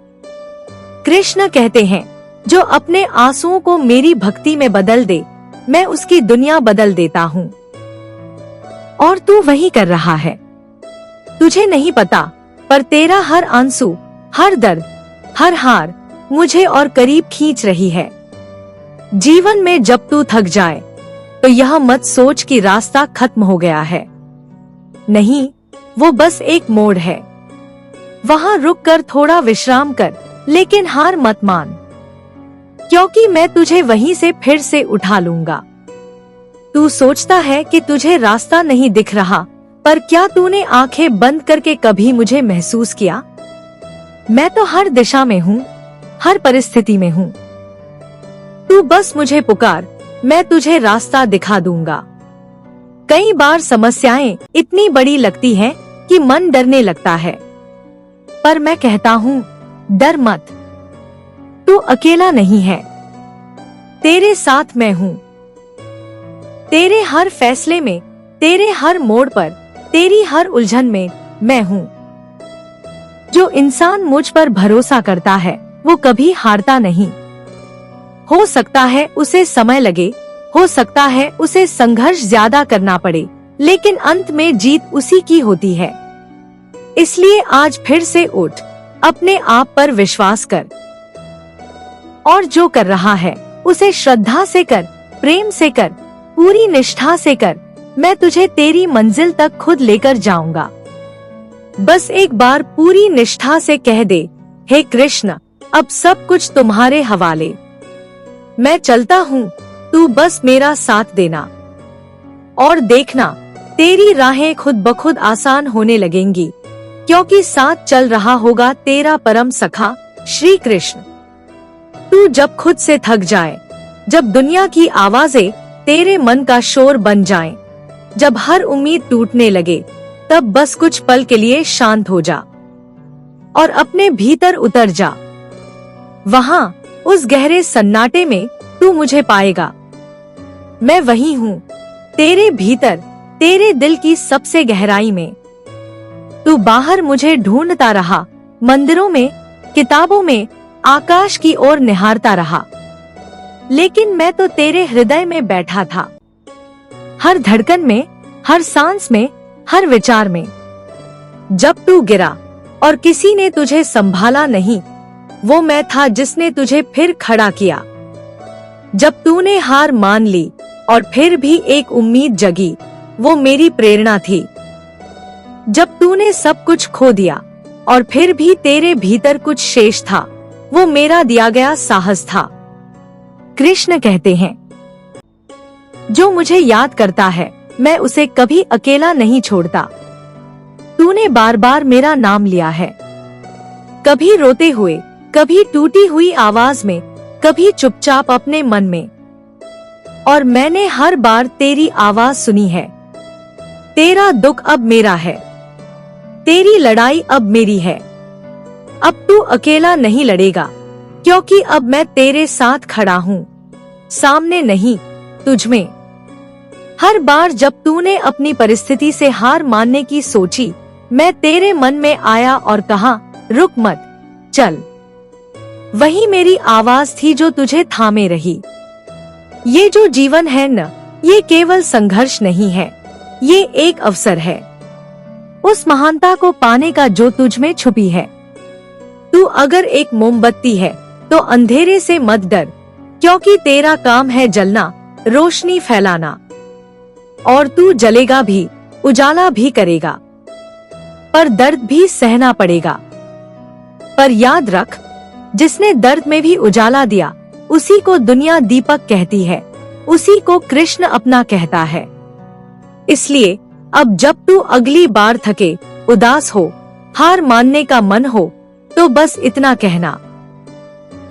कृष्ण कहते हैं, जो अपने आंसुओं को मेरी भक्ति में बदल दे, मैं उसकी दुनिया बदल देता हूँ। और तू वही कर रहा है। तुझे नहीं पता, पर तेरा हर आंसू, हर दर्द, हर हार मुझे और करीब खींच रही है। जीवन में जब तू थक जाए तो यह मत सोच कि रास्ता खत्म हो गया है। नहीं, वो बस एक मोड़ है। वहाँ रुककर थोड़ा विश्राम कर, लेकिन हार मत मान, क्योंकि मैं तुझे वहीं से फिर से उठा लूंगा। तू सोचता है कि तुझे रास्ता नहीं दिख रहा, पर क्या तूने आंखें बंद करके कभी मुझे महसूस किया? मैं तो हर दिशा में हूँ, हर परिस्थिति में हूँ। तू बस मुझे पुकार, मैं तुझे रास्ता दिखा दूंगा। कई बार समस्याएं इतनी बड़ी लगती हैं कि मन डरने लगता है, पर मैं कहता हूँ डर मत, तू अकेला नहीं है, तेरे साथ मैं हूँ। तेरे हर फैसले में, तेरे हर मोड़ पर, तेरी हर उलझन में मैं हूँ। जो इंसान मुझ पर भरोसा करता है वो कभी हारता नहीं। हो सकता है उसे समय लगे, हो सकता है उसे संघर्ष ज्यादा करना पड़े, लेकिन अंत में जीत उसी की होती है। इसलिए आज फिर से उठ, अपने आप पर विश्वास कर और जो कर रहा है उसे श्रद्धा से कर, प्रेम से कर, पूरी निष्ठा से कर। मैं तुझे तेरी मंजिल तक खुद लेकर जाऊंगा। बस एक बार पूरी निष्ठा से कह दे, हे कृष्ण, अब सब कुछ तुम्हारे हवाले। मैं चलता हूँ, तू बस मेरा साथ देना। और देखना, तेरी राहें खुद ब खुद आसान होने लगेंगी, क्योंकि साथ चल रहा होगा तेरा परम सखा श्री कृष्ण। तू जब खुद से थक जाए, जब दुनिया की आवाजें तेरे मन का शोर बन जाएं, जब हर उम्मीद टूटने लगे, तब बस कुछ पल के लिए शांत हो जा और अपने भीतर उतर जा। वहां उस गहरे सन्नाटे में तू मुझे पाएगा। मैं वही हूँ, तेरे भीतर, तेरे दिल की सबसे गहराई में। तू बाहर मुझे ढूंढता रहा, मंदिरों में, किताबों में, आकाश की ओर निहारता रहा, लेकिन मैं तो तेरे हृदय में बैठा था, हर धड़कन में, हर सांस में, हर विचार में। जब तू गिरा और किसी ने तुझे संभाला नहीं, वो मैं था जिसने तुझे फिर खड़ा किया। जब तूने हार मान ली और फिर भी एक उम्मीद जगी, वो मेरी प्रेरणा थी। जब तूने सब कुछ खो दिया और फिर भी तेरे भीतर कुछ शेष था, वो मेरा दिया गया साहस था। कृष्ण कहते हैं, जो मुझे याद करता है मैं उसे कभी अकेला नहीं छोड़ता। तूने बार बार मेरा नाम लिया है, कभी रोते हुए, कभी टूटी हुई आवाज में, कभी चुपचाप अपने मन में, और मैंने हर बार तेरी आवाज सुनी है। तेरा दुख अब मेरा है, तेरी लड़ाई अब मेरी है। अब तू अकेला नहीं लड़ेगा, क्योंकि अब मैं तेरे साथ खड़ा हूँ, सामने नहीं, तुझ में। हर बार जब तूने अपनी परिस्थिति से हार मानने की सोची, मैं तेरे मन में आया और कहा, रुक मत, चल। वही मेरी आवाज थी जो तुझे थामे रही। ये जो जीवन है न, ये केवल संघर्ष नहीं है, ये एक अवसर है उस महानता को पाने का जो तुझ में छुपी है। तू अगर एक मोमबत्ती है तो अंधेरे से मत डर, क्योंकि तेरा काम है जलना, रोशनी फैलाना। और तू जलेगा भी, उजाला भी करेगा, पर दर्द भी सहना पड़ेगा। पर याद रख, जिसने दर्द में भी उजाला दिया, उसी को दुनिया दीपक कहती है, उसी को कृष्ण अपना कहता है। इसलिए अब जब तू अगली बार थके, उदास हो, हार मानने का मन हो, तो बस इतना कहना,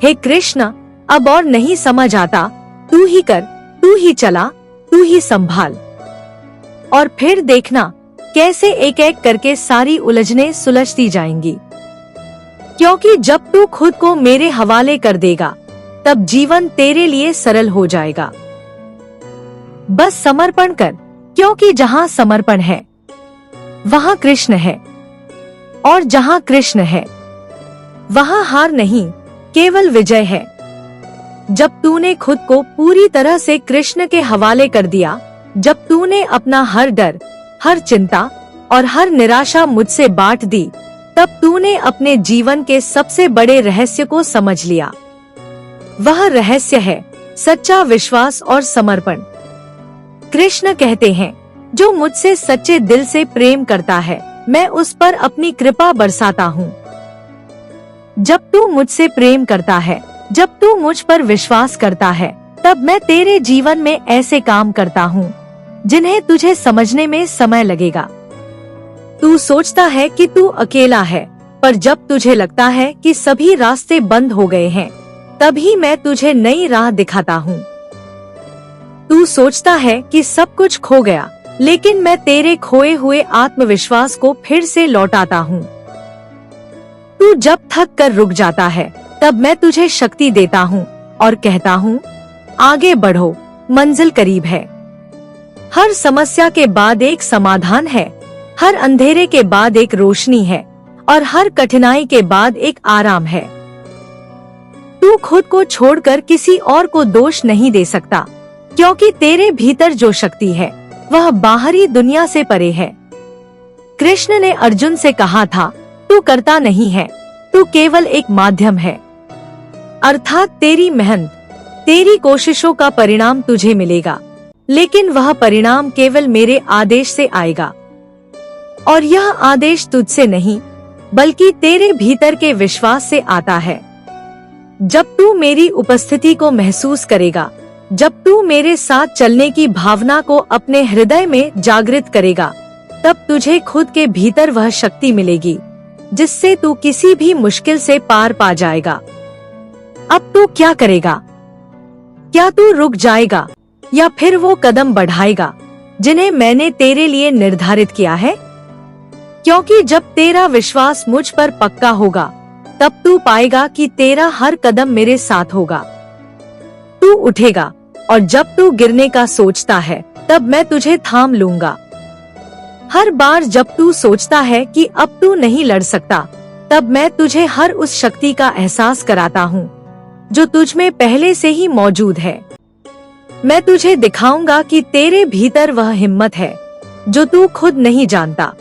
हे कृष्ण, अब और नहीं समझ आता, तू ही कर, तू ही चला, तू ही संभाल। और फिर देखना कैसे एक एक करके सारी उलझनें सुलझती जाएंगी। क्योंकि जब तू खुद को मेरे हवाले कर देगा, तब जीवन तेरे लिए सरल हो जाएगा। बस समर्पण कर, क्योंकि जहाँ समर्पण है वहाँ कृष्ण है, और जहाँ कृष्ण है वहाँ हार नहीं, केवल विजय है। जब तूने खुद को पूरी तरह से कृष्ण के हवाले कर दिया, जब तूने अपना हर डर, हर चिंता और हर निराशा मुझसे बांट दी, तब तूने अपने जीवन के सबसे बड़े रहस्य को समझ लिया। वह रहस्य है सच्चा विश्वास और समर्पण। कृष्ण कहते हैं, जो मुझसे सच्चे दिल से प्रेम करता है, मैं उस पर अपनी कृपा बरसाता हूँ। जब तू मुझसे प्रेम करता है, जब तू मुझ पर विश्वास करता है, तब मैं तेरे जीवन में ऐसे काम करता हूँ जिन्हें तुझे समझने में समय लगेगा। तू सोचता है कि तू अकेला है, पर जब तुझे लगता है कि सभी रास्ते बंद हो गए हैं, तभी मैं तुझे नई राह दिखाता हूँ। तू सोचता है कि सब कुछ खो गया, लेकिन मैं तेरे खोए हुए आत्मविश्वास को फिर से लौटाता हूँ। तू जब थक कर रुक जाता है, तब मैं तुझे शक्ति देता हूँ और कहता हूँ, आगे बढ़ो, मंजिल करीब है। हर समस्या के बाद एक समाधान है, हर अंधेरे के बाद एक रोशनी है, और हर कठिनाई के बाद एक आराम है। तू खुद को छोड़कर किसी और को दोष नहीं दे सकता, क्योंकि तेरे भीतर जो शक्ति है वह बाहरी दुनिया से परे है। कृष्ण ने अर्जुन से कहा था, तू करता नहीं है, तू केवल एक माध्यम है। अर्थात तेरी मेहनत, तेरी कोशिशों का परिणाम तुझे मिलेगा, लेकिन वह परिणाम केवल मेरे आदेश से आएगा। और यह आदेश तुझसे नहीं, बल्कि तेरे भीतर के विश्वास से आता है। जब तू मेरी उपस्थिति को महसूस करेगा, जब तू मेरे साथ चलने की भावना को अपने हृदय में जागृत करेगा, तब तुझे खुद के भीतर वह शक्ति मिलेगी जिससे तू किसी भी मुश्किल से पार पा जाएगा। अब तू क्या करेगा? क्या तू रुक जाएगा या फिर वो कदम बढ़ाएगा जिन्हें मैंने तेरे लिए निर्धारित किया है? क्योंकि जब तेरा विश्वास मुझ पर पक्का होगा, तब तू पाएगा कि तेरा हर कदम मेरे साथ होगा। तू उठेगा, और जब तू गिरने का सोचता है, तब मैं तुझे थाम लूंगा। हर बार जब तू सोचता है कि अब तू नहीं लड़ सकता, तब मैं तुझे हर उस शक्ति का एहसास कराता हूँ जो तुझ में पहले से ही मौजूद है। मैं तुझे दिखाऊंगा कि तेरे भीतर वह हिम्मत है जो तू खुद नहीं जानता।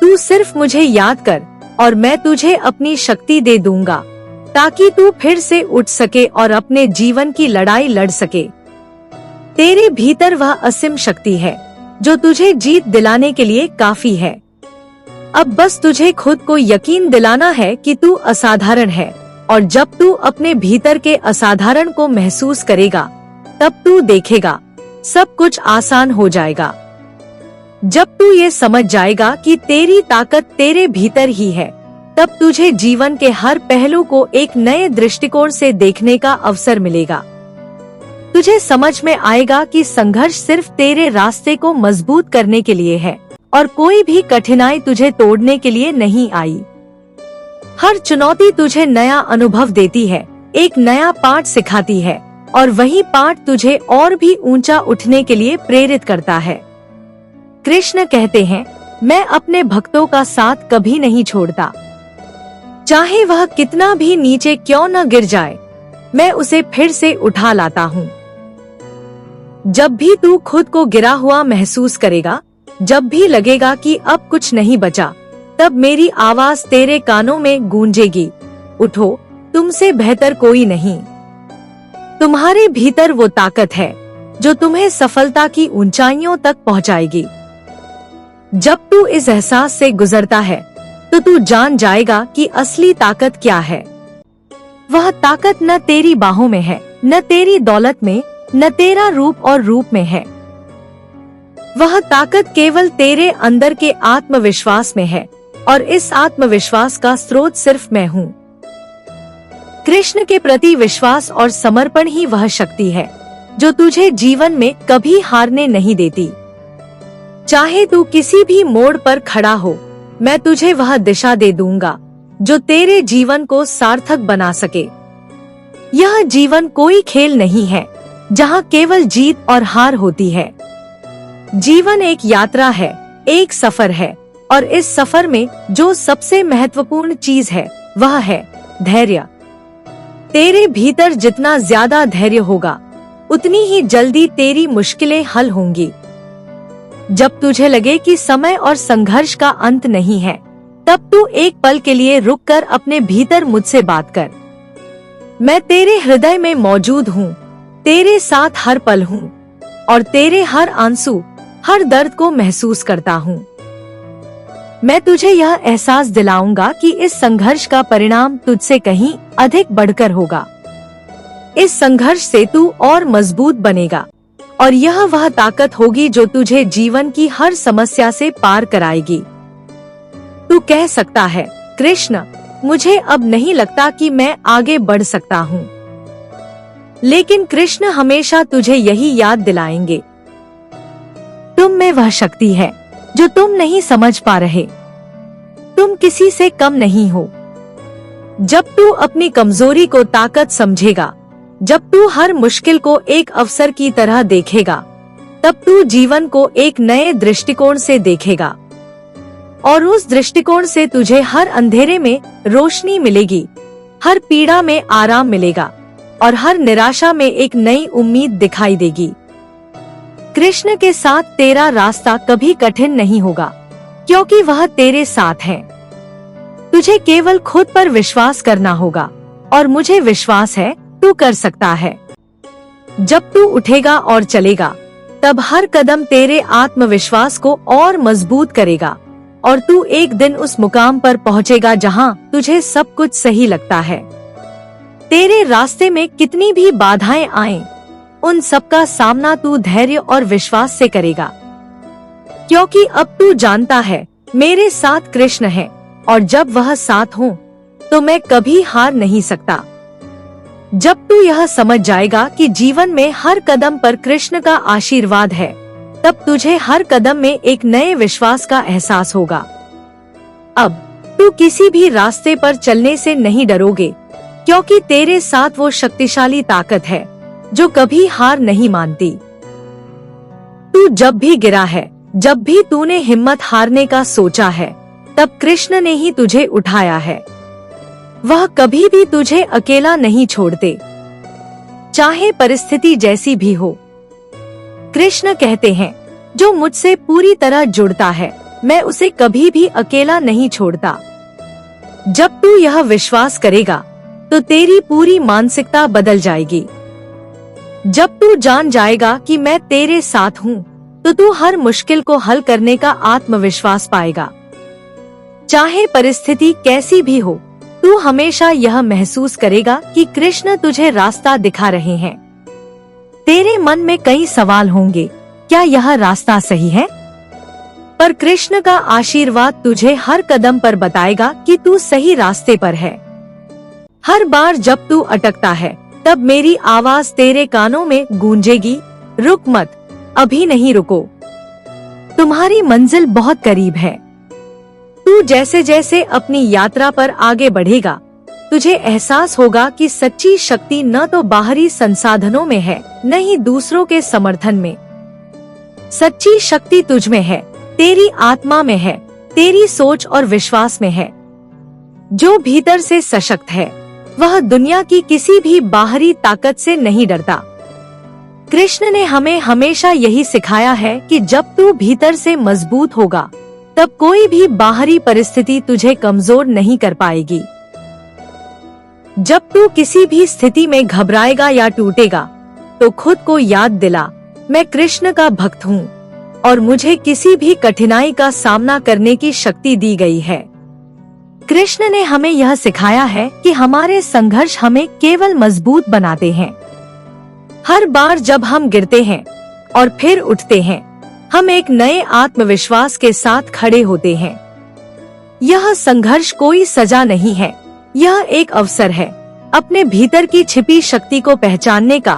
तू सिर्फ मुझे याद कर, और मैं तुझे अपनी शक्ति दे दूंगा ताकि तू फिर से उठ सके और अपने जीवन की लड़ाई लड़ सके। तेरे भीतर वह असीम शक्ति है जो तुझे जीत दिलाने के लिए काफी है। अब बस तुझे खुद को यकीन दिलाना है कि तू असाधारण है, और जब तू अपने भीतर के असाधारण को महसूस करेगा, तब तू देखेगा सब कुछ आसान हो जाएगा। जब तू ये समझ जाएगा कि तेरी ताकत तेरे भीतर ही है, तब तुझे जीवन के हर पहलू को एक नए दृष्टिकोण से देखने का अवसर मिलेगा। तुझे समझ में आएगा कि संघर्ष सिर्फ तेरे रास्ते को मजबूत करने के लिए है, और कोई भी कठिनाई तुझे तोड़ने के लिए नहीं आई। हर चुनौती तुझे नया अनुभव देती है, एक नया पाठ सिखाती है, और वही पाठ तुझे और भी ऊंचा उठने के लिए प्रेरित करता है। कृष्ण कहते हैं, मैं अपने भक्तों का साथ कभी नहीं छोड़ता। चाहे वह कितना भी नीचे क्यों न गिर जाए, मैं उसे फिर से उठा लाता हूँ। जब भी तू खुद को गिरा हुआ महसूस करेगा, जब भी लगेगा कि अब कुछ नहीं बचा, तब मेरी आवाज तेरे कानों में गूंजेगी, उठो, तुमसे बेहतर कोई नहीं। तुम्हारे भीतर वो ताकत है जो तुम्हें सफलता की ऊंचाइयों तक पहुंचाएगी। जब तू इस एहसास से गुजरता है, तो तू जान जाएगा कि असली ताकत क्या है। वह ताकत न तेरी बाहों में है, न तेरी दौलत में, न तेरा रूप और रूप में है। वह ताकत केवल तेरे अंदर के आत्मविश्वास में है, और इस आत्मविश्वास का स्रोत सिर्फ मैं हूँ। कृष्ण के प्रति विश्वास और समर्पण ही वह शक्ति है जो तुझे जीवन में कभी हारने नहीं देती। चाहे तू किसी भी मोड़ पर खड़ा हो, मैं तुझे वह दिशा दे दूंगा जो तेरे जीवन को सार्थक बना सके। यह जीवन कोई खेल नहीं है जहाँ केवल जीत और हार होती है। जीवन एक यात्रा है, एक सफर है, और इस सफर में जो सबसे महत्वपूर्ण चीज है वह है धैर्य। तेरे भीतर जितना ज्यादा धैर्य होगा, उतनी ही जल्दी तेरी मुश्किलें हल होंगी। जब तुझे लगे कि समय और संघर्ष का अंत नहीं है, तब तू एक पल के लिए रुककर अपने भीतर मुझसे बात कर। मैं तेरे हृदय में मौजूद हूँ, तेरे साथ हर पल हूँ, और तेरे हर आंसू, हर दर्द को महसूस करता हूँ। मैं तुझे यह एहसास दिलाऊंगा कि इस संघर्ष का परिणाम तुझसे कहीं अधिक बढ़कर होगा। इस संघर्ष से तू और मजबूत बनेगा, और यह वह ताकत होगी जो तुझे जीवन की हर समस्या से पार कराएगी। तू कह सकता है, कृष्ण, मुझे अब नहीं लगता कि मैं आगे बढ़ सकता हूँ। लेकिन कृष्ण हमेशा तुझे यही याद दिलाएंगे, तुम में वह शक्ति है जो तुम नहीं समझ पा रहे। तुम किसी से कम नहीं हो। जब तू अपनी कमजोरी को ताकत समझेगा, जब तू हर मुश्किल को एक अवसर की तरह देखेगा, तब तू जीवन को एक नए दृष्टिकोण से देखेगा। और उस दृष्टिकोण से तुझे हर अंधेरे में रोशनी मिलेगी, हर पीड़ा में आराम मिलेगा और हर निराशा में एक नई उम्मीद दिखाई देगी। कृष्ण के साथ तेरा रास्ता कभी कठिन नहीं होगा, क्योंकि वह तेरे साथ है। तुझे केवल खुद पर विश्वास करना होगा और मुझे विश्वास है तू कर सकता है। जब तू उठेगा और चलेगा, तब हर कदम तेरे आत्मविश्वास को और मजबूत करेगा और तू एक दिन उस मुकाम पर पहुंचेगा जहां तुझे सब कुछ सही लगता है। तेरे रास्ते में कितनी भी बाधाएं आएं, उन सब का सामना तू धैर्य और विश्वास से करेगा, क्योंकि अब तू जानता है मेरे साथ कृष्ण है और जब वह साथ हो तो मैं कभी हार नहीं सकता। जब तू यह समझ जाएगा कि जीवन में हर कदम पर कृष्ण का आशीर्वाद है, तब तुझे हर कदम में एक नए विश्वास का एहसास होगा। अब तू किसी भी रास्ते पर चलने से नहीं डरोगे, क्योंकि तेरे साथ वो शक्तिशाली ताकत है जो कभी हार नहीं मानती। तू जब भी गिरा है, जब भी तूने हिम्मत हारने का सोचा है, तब कृष्ण ने ही तुझे उठाया है। वह कभी भी तुझे अकेला नहीं छोड़ते, चाहे परिस्थिति जैसी भी हो। कृष्ण कहते हैं, जो मुझसे पूरी तरह जुड़ता है, मैं उसे कभी भी अकेला नहीं छोड़ता। जब तू यह विश्वास करेगा, तो तेरी पूरी मानसिकता बदल जाएगी। जब तू जान जाएगा कि मैं तेरे साथ हूँ, तो तू हर मुश्किल को हल करने का आत्मविश्वास पाएगा। चाहे परिस्थिति कैसी भी हो, तू हमेशा यह महसूस करेगा कि कृष्ण तुझे रास्ता दिखा रहे हैं। तेरे मन में कई सवाल होंगे, क्या यह रास्ता सही है? पर कृष्ण का आशीर्वाद तुझे हर कदम पर बताएगा कि तू सही रास्ते पर है। हर बार जब तू अटकता है, तब मेरी आवाज तेरे कानों में गूंजेगी, रुक मत, अभी नहीं रुको, तुम्हारी मंजिल बहुत करीब है। तू जैसे जैसे अपनी यात्रा पर आगे बढ़ेगा, तुझे एहसास होगा कि सच्ची शक्ति न तो बाहरी संसाधनों में है, न ही दूसरों के समर्थन में। सच्ची शक्ति तुझ में है, तेरी आत्मा में है, तेरी सोच और विश्वास में है। जो भीतर से सशक्त है, वह दुनिया की किसी भी बाहरी ताकत से नहीं डरता। कृष्ण ने हमें हमेशा यही सिखाया है कि जब तू भीतर से मजबूत होगा, तब कोई भी बाहरी परिस्थिति तुझे कमजोर नहीं कर पाएगी। जब तू किसी भी स्थिति में घबराएगा या टूटेगा, तो खुद को याद दिला, मैं कृष्ण का भक्त हूँ और मुझे किसी भी कठिनाई का सामना करने की शक्ति दी गई है। कृष्ण ने हमें यह सिखाया है कि हमारे संघर्ष हमें केवल मजबूत बनाते हैं। हर बार जब हम गिरते हैं और फिर उठते हैं, हम एक नए आत्मविश्वास के साथ खड़े होते हैं। यह संघर्ष कोई सजा नहीं है, यह एक अवसर है अपने भीतर की छिपी शक्ति को पहचानने का,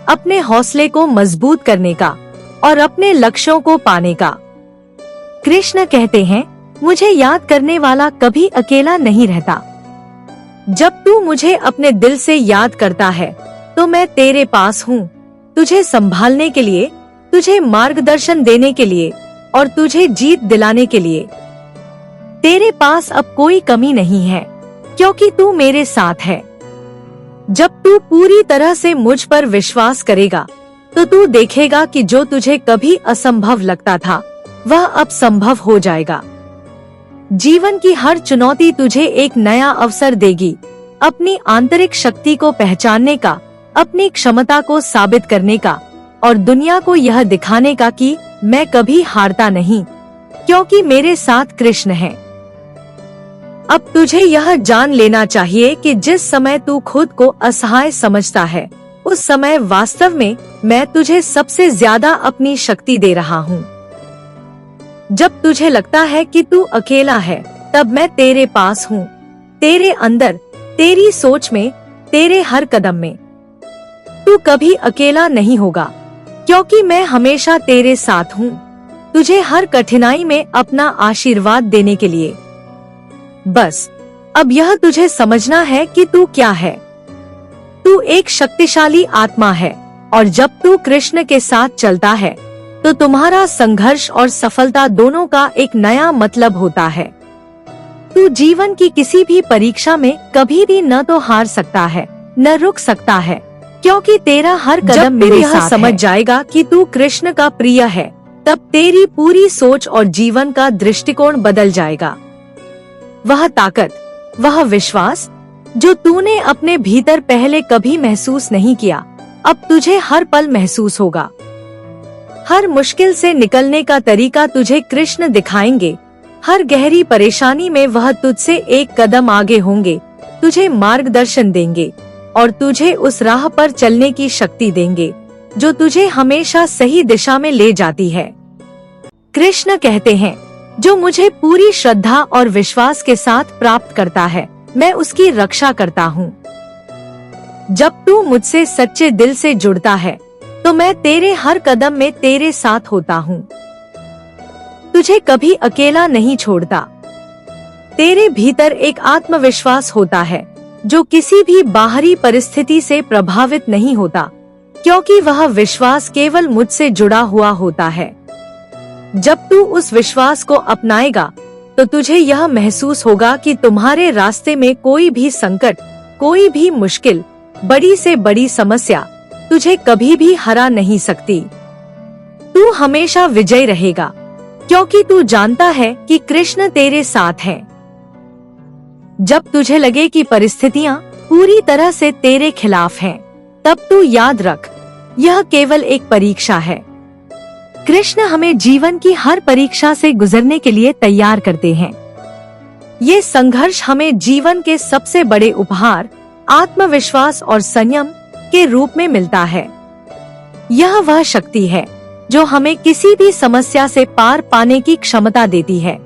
अपने हौसले को मजबूत करने का और अपने लक्ष्यों को पाने का। कृष्ण कहते हैं, मुझे याद करने वाला कभी अकेला नहीं रहता। जब तू मुझे अपने दिल से याद करता है, तो मैं तेरे पास हूँ, तुझे संभालने के लिए, तुझे मार्गदर्शन देने के लिए और तुझे जीत दिलाने के लिए। तेरे पास अब कोई कमी नहीं है, क्योंकि तू मेरे साथ है। जब तू पूरी तरह से मुझ पर विश्वास करेगा, तो तू देखेगा कि जो तुझे कभी असंभव लगता था, वह अब संभव हो जाएगा। जीवन की हर चुनौती तुझे एक नया अवसर देगी, अपनी आंतरिक शक्ति को पहचानने का, अपनी क्षमता को साबित करने का और दुनिया को यह दिखाने का कि मैं कभी हारता नहीं, क्योंकि मेरे साथ कृष्ण है। अब तुझे यह जान लेना चाहिए कि जिस समय तू खुद को असहाय समझता है, उस समय वास्तव में मैं तुझे सबसे ज्यादा अपनी शक्ति दे रहा हूँ। जब तुझे लगता है कि तू अकेला है, तब मैं तेरे पास हूँ, तेरे अंदर, तेरी सोच में, तेरे हर कदम में। तू कभी अकेला नहीं होगा, क्योंकि मैं हमेशा तेरे साथ हूँ, तुझे हर कठिनाई में अपना आशीर्वाद देने के लिए। बस अब यह तुझे समझना है कि तू क्या है। तू एक शक्तिशाली आत्मा है, और जब तू कृष्ण के साथ चलता है तो तुम्हारा संघर्ष और सफलता दोनों का एक नया मतलब होता है। तू जीवन की किसी भी परीक्षा में कभी भी न तो हार सकता है, न रुक सकता है, क्योंकि तेरा हर कदम मेरे साथ समझ जाएगा कि तू कृष्ण का प्रिय है, तब तेरी पूरी सोच और जीवन का दृष्टिकोण बदल जाएगा। वह ताकत, वह विश्वास जो तूने अपने भीतर पहले कभी महसूस नहीं किया, अब तुझे हर पल महसूस होगा। हर मुश्किल से निकलने का तरीका तुझे कृष्ण दिखाएंगे, हर गहरी परेशानी में वह तुझसे एक कदम आगे होंगे, तुझे मार्गदर्शन देंगे और तुझे उस राह पर चलने की शक्ति देंगे जो तुझे हमेशा सही दिशा में ले जाती है। कृष्ण कहते हैं, जो मुझे पूरी श्रद्धा और विश्वास के साथ प्राप्त करता है, मैं उसकी रक्षा करता हूँ। जब तू मुझसे सच्चे दिल से जुड़ता है तो मैं तेरे हर कदम में तेरे साथ होता हूँ, तुझे कभी अकेला नहीं छोड़ता। तेरे भीतर एक आत्मविश्वास होता है जो किसी भी बाहरी परिस्थिति से प्रभावित नहीं होता, क्योंकि वह विश्वास केवल मुझसे जुड़ा हुआ होता है। जब तू उस विश्वास को अपनाएगा तो तुझे यह महसूस होगा कि तुम्हारे रास्ते में कोई भी संकट, कोई भी मुश्किल, बड़ी से बड़ी समस्या तुझे कभी भी हरा नहीं सकती। तू हमेशा विजयी रहेगा, क्योंकि तू जानता है कि कृष्ण तेरे साथ है। जब तुझे लगे कि परिस्थितियां पूरी तरह से तेरे खिलाफ हैं, तब तू याद रख, यह केवल एक परीक्षा है। कृष्ण हमें जीवन की हर परीक्षा से गुजरने के लिए तैयार करते हैं। ये संघर्ष हमें जीवन के सबसे बड़े उपहार, आत्मविश्वास और संयम के रूप में मिलता है। यह वह शक्ति है जो हमें किसी भी समस्या से पार पाने की क्षमता देती है।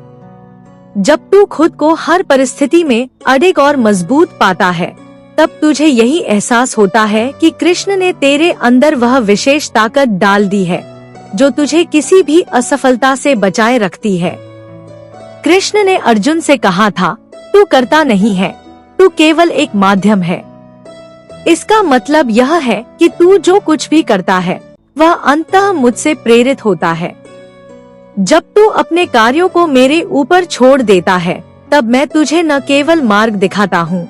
जब तू खुद को हर परिस्थिति में अडिग और मजबूत पाता है, तब तुझे यही एहसास होता है कि कृष्ण ने तेरे अंदर वह विशेष ताकत डाल दी है जो तुझे किसी भी असफलता से बचाए रखती है। कृष्ण ने अर्जुन से कहा था, तू करता नहीं है, तू केवल एक माध्यम है। इसका मतलब यह है कि तू जो कुछ भी करता है वह अंततः मुझसे प्रेरित होता है। जब तू अपने कार्यों को मेरे ऊपर छोड़ देता है, तब मैं तुझे न केवल मार्ग दिखाता हूँ,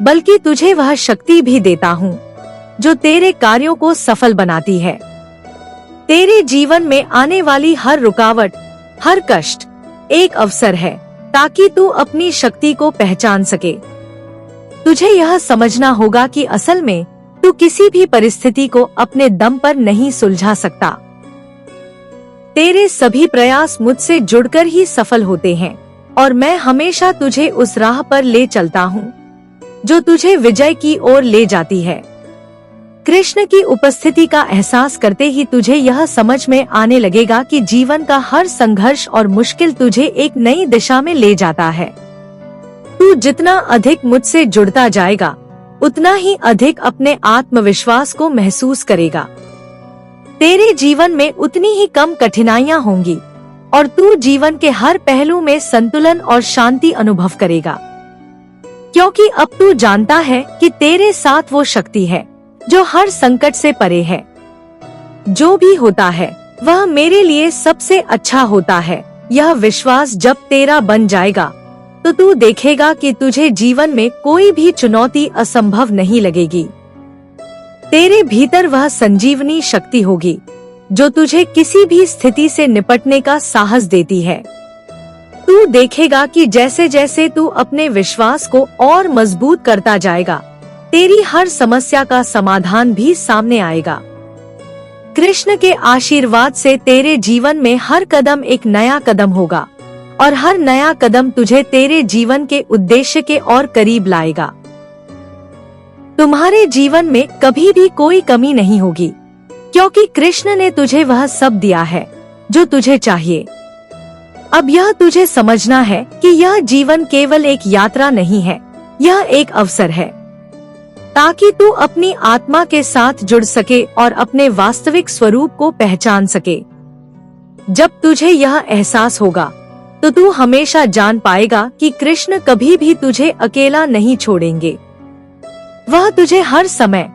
बल्कि तुझे वह शक्ति भी देता हूँ जो तेरे कार्यों को सफल बनाती है। तेरे जीवन में आने वाली हर रुकावट, हर कष्ट एक अवसर है ताकि तू अपनी शक्ति को पहचान सके। तुझे यह समझना होगा कि असल में तू किसी भी परिस्थिति को अपने दम पर नहीं सुलझा सकता। तेरे सभी प्रयास मुझसे जुड़कर ही सफल होते हैं, और मैं हमेशा तुझे उस राह पर ले चलता हूँ जो तुझे विजय की ओर ले जाती है। कृष्ण की उपस्थिति का एहसास करते ही तुझे यह समझ में आने लगेगा कि जीवन का हर संघर्ष और मुश्किल तुझे एक नई दिशा में ले जाता है। तू जितना अधिक मुझसे जुड़ता जाएगा, उतना ही अधिक अपने आत्मविश्वास को महसूस करेगा। तेरे जीवन में उतनी ही कम कठिनाइयां होंगी और तू जीवन के हर पहलू में संतुलन और शांति अनुभव करेगा, क्योंकि अब तू जानता है कि तेरे साथ वो शक्ति है जो हर संकट से परे है। जो भी होता है वह मेरे लिए सबसे अच्छा होता है। यह विश्वास जब तेरा बन जाएगा तो तू देखेगा कि तुझे जीवन में कोई भी चुनौती असंभव नहीं लगेगी। तेरे भीतर वह संजीवनी शक्ति होगी जो तुझे किसी भी स्थिति से निपटने का साहस देती है। तू देखेगा कि जैसे जैसे तू अपने विश्वास को और मजबूत करता जाएगा, तेरी हर समस्या का समाधान भी सामने आएगा। कृष्ण के आशीर्वाद से तेरे जीवन में हर कदम एक नया कदम होगा और हर नया कदम तुझे तेरे जीवन के उद्देश्य के और करीब लाएगा। तुम्हारे जीवन में कभी भी कोई कमी नहीं होगी, क्योंकि कृष्ण ने तुझे वह सब दिया है जो तुझे चाहिए। अब यह तुझे समझना है कि यह जीवन केवल एक यात्रा नहीं है, यह एक अवसर है ताकि तू अपनी आत्मा के साथ जुड़ सके और अपने वास्तविक स्वरूप को पहचान सके। जब तुझे यह एहसास होगा तो तू हमेशा जान पाएगा कि कृष्ण कभी भी तुझे अकेला नहीं छोड़ेंगे। वह तुझे हर समय,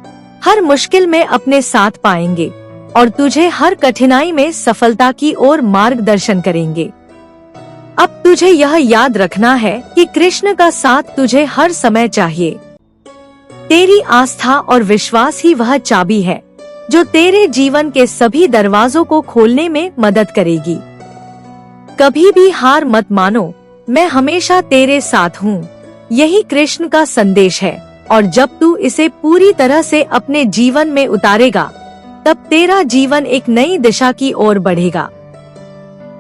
हर मुश्किल में अपने साथ पाएंगे और तुझे हर कठिनाई में सफलता की ओर मार्गदर्शन करेंगे। अब तुझे यह याद रखना है कि कृष्ण का साथ तुझे हर समय चाहिए। तेरी आस्था और विश्वास ही वह चाबी है जो तेरे जीवन के सभी दरवाजों को खोलने में मदद करेगी। कभी भी हार मत मानो, मैं हमेशा तेरे साथ हूँ, यही कृष्ण का संदेश है। और जब तू इसे पूरी तरह से अपने जीवन में उतारेगा, तब तेरा जीवन एक नई दिशा की ओर बढ़ेगा।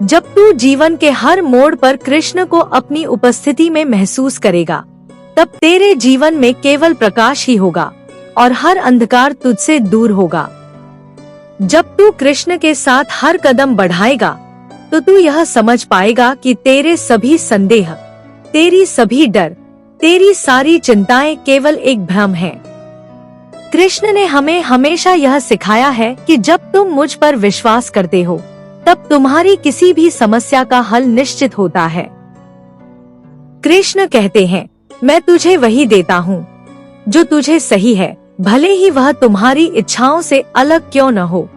जब तू जीवन के हर मोड़ पर कृष्ण को अपनी उपस्थिति में महसूस करेगा, तब तेरे जीवन में केवल प्रकाश ही होगा और हर अंधकार तुझसे दूर होगा। जब तू कृष्ण के साथ हर कदम बढ़ाएगा, तो तू यह समझ पाएगा कि तेरे सभी संदेह, तेरी सभी डर, तेरी सारी चिंताएं केवल एक भ्रम है। कृष्ण ने हमें हमेशा यह सिखाया है कि जब तुम मुझ पर विश्वास करते हो, तब तुम्हारी किसी भी समस्या का हल निश्चित होता है। कृष्ण कहते हैं, मैं तुझे वही देता हूँ जो तुझे सही है, भले ही वह तुम्हारी इच्छाओं से अलग क्यों न हो।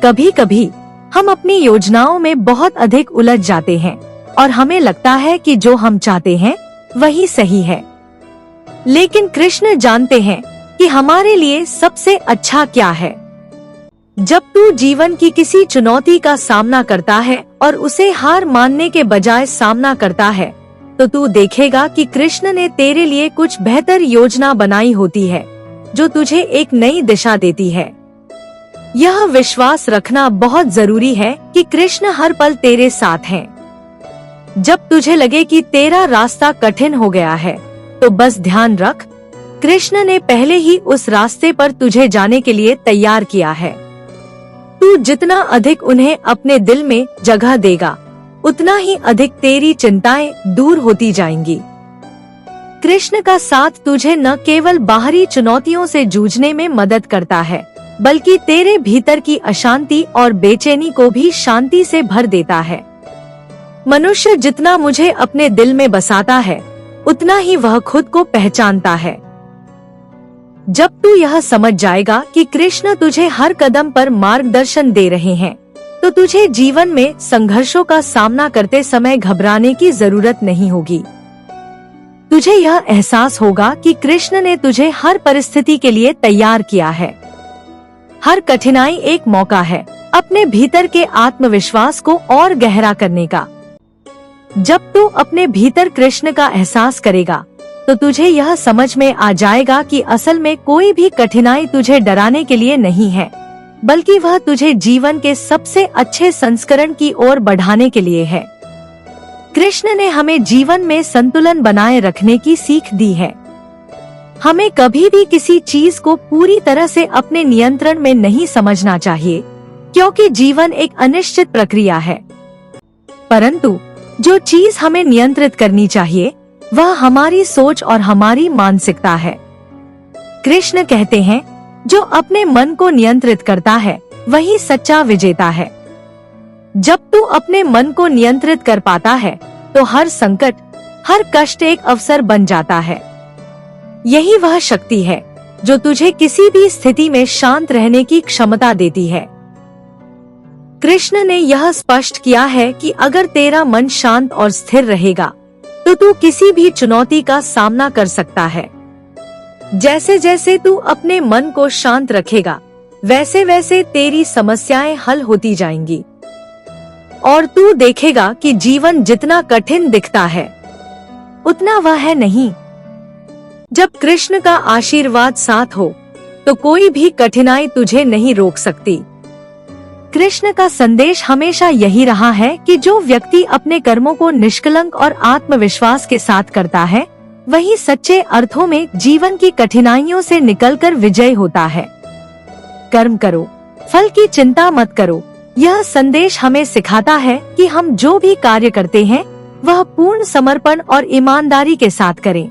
कभी कभी हम अपनी योजनाओं में बहुत अधिक उलझ जाते हैं और हमें लगता है कि जो हम चाहते हैं वही सही है। लेकिन कृष्ण जानते हैं कि हमारे लिए सबसे अच्छा क्या है। जब तू जीवन की किसी चुनौती का सामना करता है और उसे हार मानने के बजाय सामना करता है, तो तू देखेगा कि कृष्ण ने तेरे लिए कुछ बेहतर योजना बनाई होती है जो तुझे एक नई दिशा देती है। यह विश्वास रखना बहुत जरूरी है कि कृष्ण हर पल तेरे साथ हैं। जब तुझे लगे कि तेरा रास्ता कठिन हो गया है, तो बस ध्यान रख, कृष्ण ने पहले ही उस रास्ते पर तुझे जाने के लिए तैयार किया है। तू जितना अधिक उन्हें अपने दिल में जगह देगा, उतना ही अधिक तेरी चिंताएं दूर होती जाएंगी। कृष्ण का साथ तुझे न केवल बाहरी चुनौतियों से जूझने में मदद करता है, बल्कि तेरे भीतर की अशांति और बेचैनी को भी शांति से भर देता है। मनुष्य जितना मुझे अपने दिल में बसाता है, उतना ही वह खुद को पहचानता है। जब तू यह समझ जाएगा कि कृष्ण तुझे हर कदम पर मार्गदर्शन दे रहे हैं, तो तुझे जीवन में संघर्षों का सामना करते समय घबराने की जरूरत नहीं होगी। तुझे यह एहसास होगा कि कृष्ण ने तुझे हर परिस्थिति के लिए तैयार किया है। हर कठिनाई एक मौका है अपने भीतर के आत्मविश्वास को और गहरा करने का। जब तू अपने भीतर कृष्ण का एहसास करेगा, तो तुझे यह समझ में आ जाएगा कि असल में कोई भी कठिनाई तुझे डराने के लिए नहीं है, बल्कि वह तुझे जीवन के सबसे अच्छे संस्करण की ओर बढ़ाने के लिए है। कृष्ण ने हमें जीवन में संतुलन बनाए रखने की सीख दी है। हमें कभी भी किसी चीज को पूरी तरह से अपने नियंत्रण में नहीं समझना चाहिए, क्योंकि जीवन एक अनिश्चित प्रक्रिया है। परंतु जो चीज हमें नियंत्रित करनी चाहिए, वह हमारी सोच और हमारी मानसिकता है। कृष्ण कहते हैं, जो अपने मन को नियंत्रित करता है, वही सच्चा विजेता है। जब तू अपने मन को नियंत्रित कर पाता है, तो हर संकट, हर कष्ट एक अवसर बन जाता है। यही वह शक्ति है जो तुझे किसी भी स्थिति में शांत रहने की क्षमता देती है। कृष्ण ने यह स्पष्ट किया है कि अगर तेरा मन शांत और स्थिर रहेगा, तो तू किसी भी चुनौती का सामना कर सकता है। जैसे जैसे तू अपने मन को शांत रखेगा, वैसे वैसे तेरी समस्याएं हल होती जाएंगी और तू देखेगा कि जीवन जितना कठिन दिखता है, उतना वह है नहीं। जब कृष्ण का आशीर्वाद साथ हो, तो कोई भी कठिनाई तुझे नहीं रोक सकती। कृष्ण का संदेश हमेशा यही रहा है कि जो व्यक्ति अपने कर्मों को निष्कलंक और आत्मविश्वास के साथ करता है, वही सच्चे अर्थों में जीवन की कठिनाइयों से निकलकर विजय होता है। कर्म करो, फल की चिंता मत करो। यह संदेश हमें सिखाता है कि हम जो भी कार्य करते हैं वह पूर्ण समर्पण और ईमानदारी के साथ करें।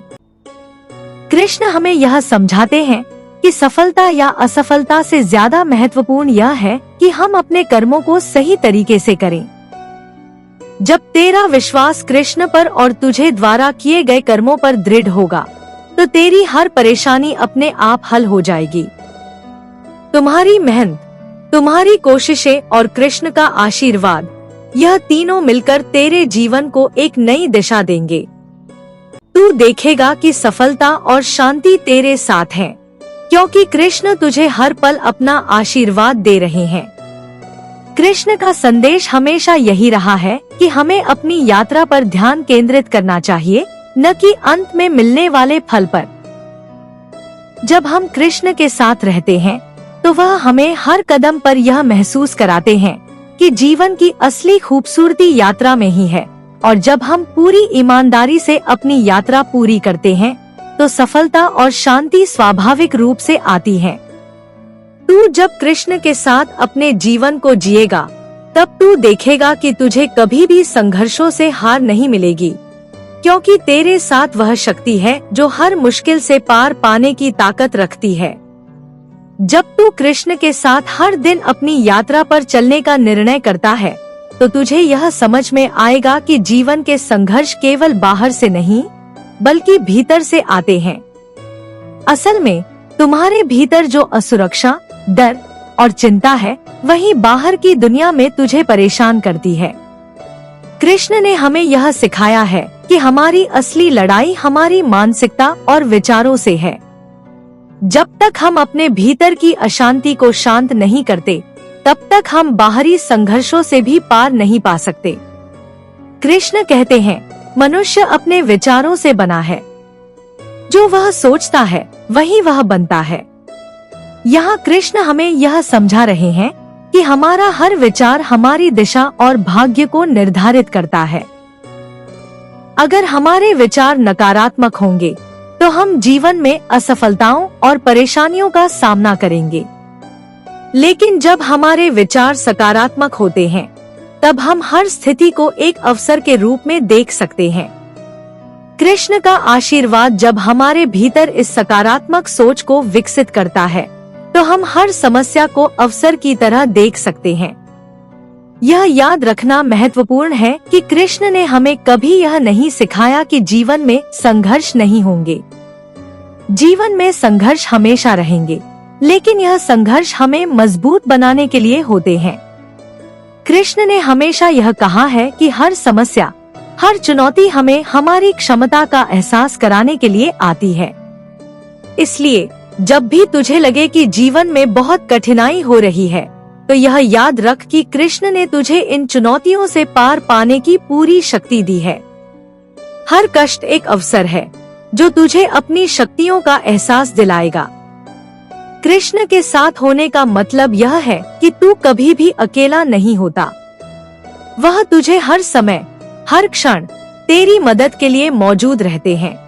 कृष्ण हमें यह समझाते हैं कि सफलता या असफलता से ज्यादा महत्वपूर्ण यह है कि हम अपने कर्मों को सही तरीके से करें। जब तेरा विश्वास कृष्ण पर और तुझे द्वारा किए गए कर्मों पर दृढ़ होगा तो तेरी हर परेशानी अपने आप हल हो जाएगी। तुम्हारी मेहनत, तुम्हारी कोशिशें और कृष्ण का आशीर्वाद, यह तीनों मिलकर तेरे जीवन को एक नई दिशा देंगे। तू देखेगा कि सफलता और शांति तेरे साथ है, क्योंकि कृष्ण तुझे हर पल अपना आशीर्वाद दे रहे हैं। कृष्ण का संदेश हमेशा यही रहा है कि हमें अपनी यात्रा पर ध्यान केंद्रित करना चाहिए, न कि अंत में मिलने वाले फल पर। जब हम कृष्ण के साथ रहते हैं तो वह हमें हर कदम पर यह महसूस कराते हैं कि जीवन की असली खूबसूरती यात्रा में ही है, और जब हम पूरी ईमानदारी से अपनी यात्रा पूरी करते हैं तो सफलता और शांति स्वाभाविक रूप से आती है। तू जब कृष्ण के साथ अपने जीवन को जिएगा तब तू देखेगा कि तुझे कभी भी संघर्षों से हार नहीं मिलेगी, क्योंकि तेरे साथ वह शक्ति है जो हर मुश्किल से पार पाने की ताकत रखती है। जब तू कृष्ण के साथ हर दिन अपनी यात्रा पर चलने का निर्णय करता है तो तुझे यह समझ में आएगा कि जीवन के संघर्ष केवल बाहर से नहीं बल्कि भीतर से आते हैं। असल में तुम्हारे भीतर जो असुरक्षा, डर और चिंता है वही बाहर की दुनिया में तुझे परेशान करती है। कृष्ण ने हमें यह सिखाया है कि हमारी असली लड़ाई हमारी मानसिकता और विचारों से है। जब तक हम अपने भीतर की अशांति को शांत नहीं करते तब तक हम बाहरी संघर्षों से भी पार नहीं पा सकते। कृष्ण कहते हैं, मनुष्य अपने विचारों से बना है, जो वह सोचता है वही वह बनता है। यहाँ कृष्ण हमें यह समझा रहे हैं कि हमारा हर विचार हमारी दिशा और भाग्य को निर्धारित करता है। अगर हमारे विचार नकारात्मक होंगे तो हम जीवन में असफलताओं और परेशानियों का सामना करेंगे, लेकिन जब हमारे विचार सकारात्मक होते हैं तब हम हर स्थिति को एक अवसर के रूप में देख सकते हैं। कृष्ण का आशीर्वाद जब हमारे भीतर इस सकारात्मक सोच को विकसित करता है तो हम हर समस्या को अवसर की तरह देख सकते हैं। यह याद रखना महत्वपूर्ण है कि कृष्ण ने हमें कभी यह नहीं सिखाया कि जीवन में संघर्ष नहीं होंगे। जीवन में संघर्ष हमेशा रहेंगे, लेकिन यह संघर्ष हमें मजबूत बनाने के लिए होते हैं। कृष्ण ने हमेशा यह कहा है कि हर समस्या, हर चुनौती हमें हमारी क्षमता का एहसास कराने के लिए आती है। इसलिए जब भी तुझे लगे कि जीवन में बहुत कठिनाई हो रही है तो यह याद रख कि कृष्ण ने तुझे इन चुनौतियों से पार पाने की पूरी शक्ति दी है। हर कष्ट एक अवसर है जो तुझे अपनी शक्तियों का एहसास दिलाएगा। कृष्ण के साथ होने का मतलब यह है कि तू कभी भी अकेला नहीं होता। वह तुझे हर समय, हर क्षण तेरी मदद के लिए मौजूद रहते हैं।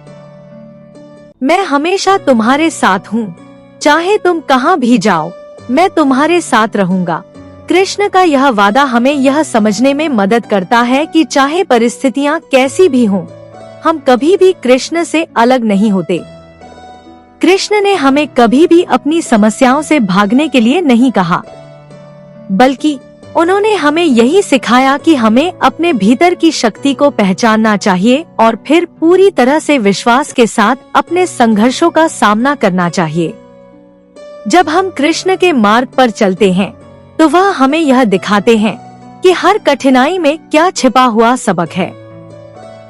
मैं हमेशा तुम्हारे साथ हूँ, चाहे तुम कहाँ भी जाओ, मैं तुम्हारे साथ रहूँगा। कृष्ण का यह वादा हमें यह समझने में मदद करता है कि चाहे परिस्थितियाँ कैसी भी हों, हम कभी भी कृष्ण से अलग नहीं होते। कृष्ण ने हमें कभी भी अपनी समस्याओं से भागने के लिए नहीं कहा, बल्कि उन्होंने हमें यही सिखाया कि हमें अपने भीतर की शक्ति को पहचानना चाहिए और फिर पूरी तरह से विश्वास के साथ अपने संघर्षों का सामना करना चाहिए। जब हम कृष्ण के मार्ग पर चलते हैं तो वह हमें यह दिखाते हैं कि हर कठिनाई में क्या छिपा हुआ सबक है।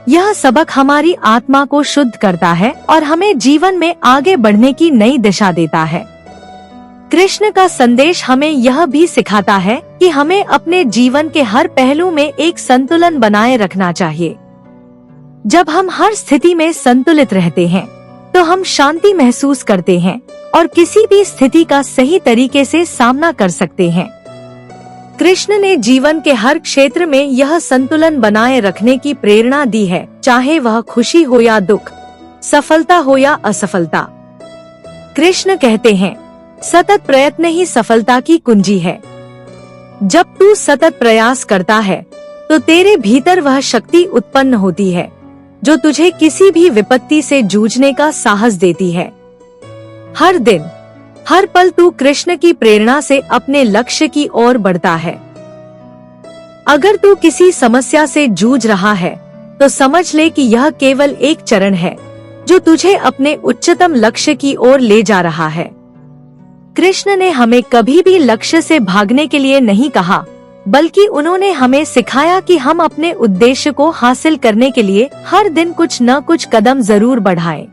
यह सबक हमारी आत्मा को शुद्ध करता है और हमें जीवन में आगे बढ़ने की नई दिशा देता है। कृष्ण का संदेश हमें यह भी सिखाता है कि हमें अपने जीवन के हर पहलू में एक संतुलन बनाए रखना चाहिए। जब हम हर स्थिति में संतुलित रहते हैं तो हम शांति महसूस करते हैं और किसी भी स्थिति का सही तरीके से सामना कर सकते हैं। कृष्ण ने जीवन के हर क्षेत्र में यह संतुलन बनाए रखने की प्रेरणा दी है, चाहे वह खुशी हो या दुख, सफलता हो या असफलता। कृष्ण कहते हैं, सतत प्रयत्न ही सफलता की कुंजी है। जब तू सतत प्रयास करता है तो तेरे भीतर वह शक्ति उत्पन्न होती है जो तुझे किसी भी विपत्ति से जूझने का साहस देती है। हर दिन, हर पल तू कृष्ण की प्रेरणा से अपने लक्ष्य की ओर बढ़ता है। अगर तू किसी समस्या से जूझ रहा है तो समझ ले कि यह केवल एक चरण है जो तुझे अपने उच्चतम लक्ष्य की ओर ले जा रहा है। कृष्ण ने हमें कभी भी लक्ष्य से भागने के लिए नहीं कहा, बल्कि उन्होंने हमें सिखाया कि हम अपने उद्देश्य को हासिल करने के लिए हर दिन कुछ न कुछ कदम जरूर बढ़ाएं।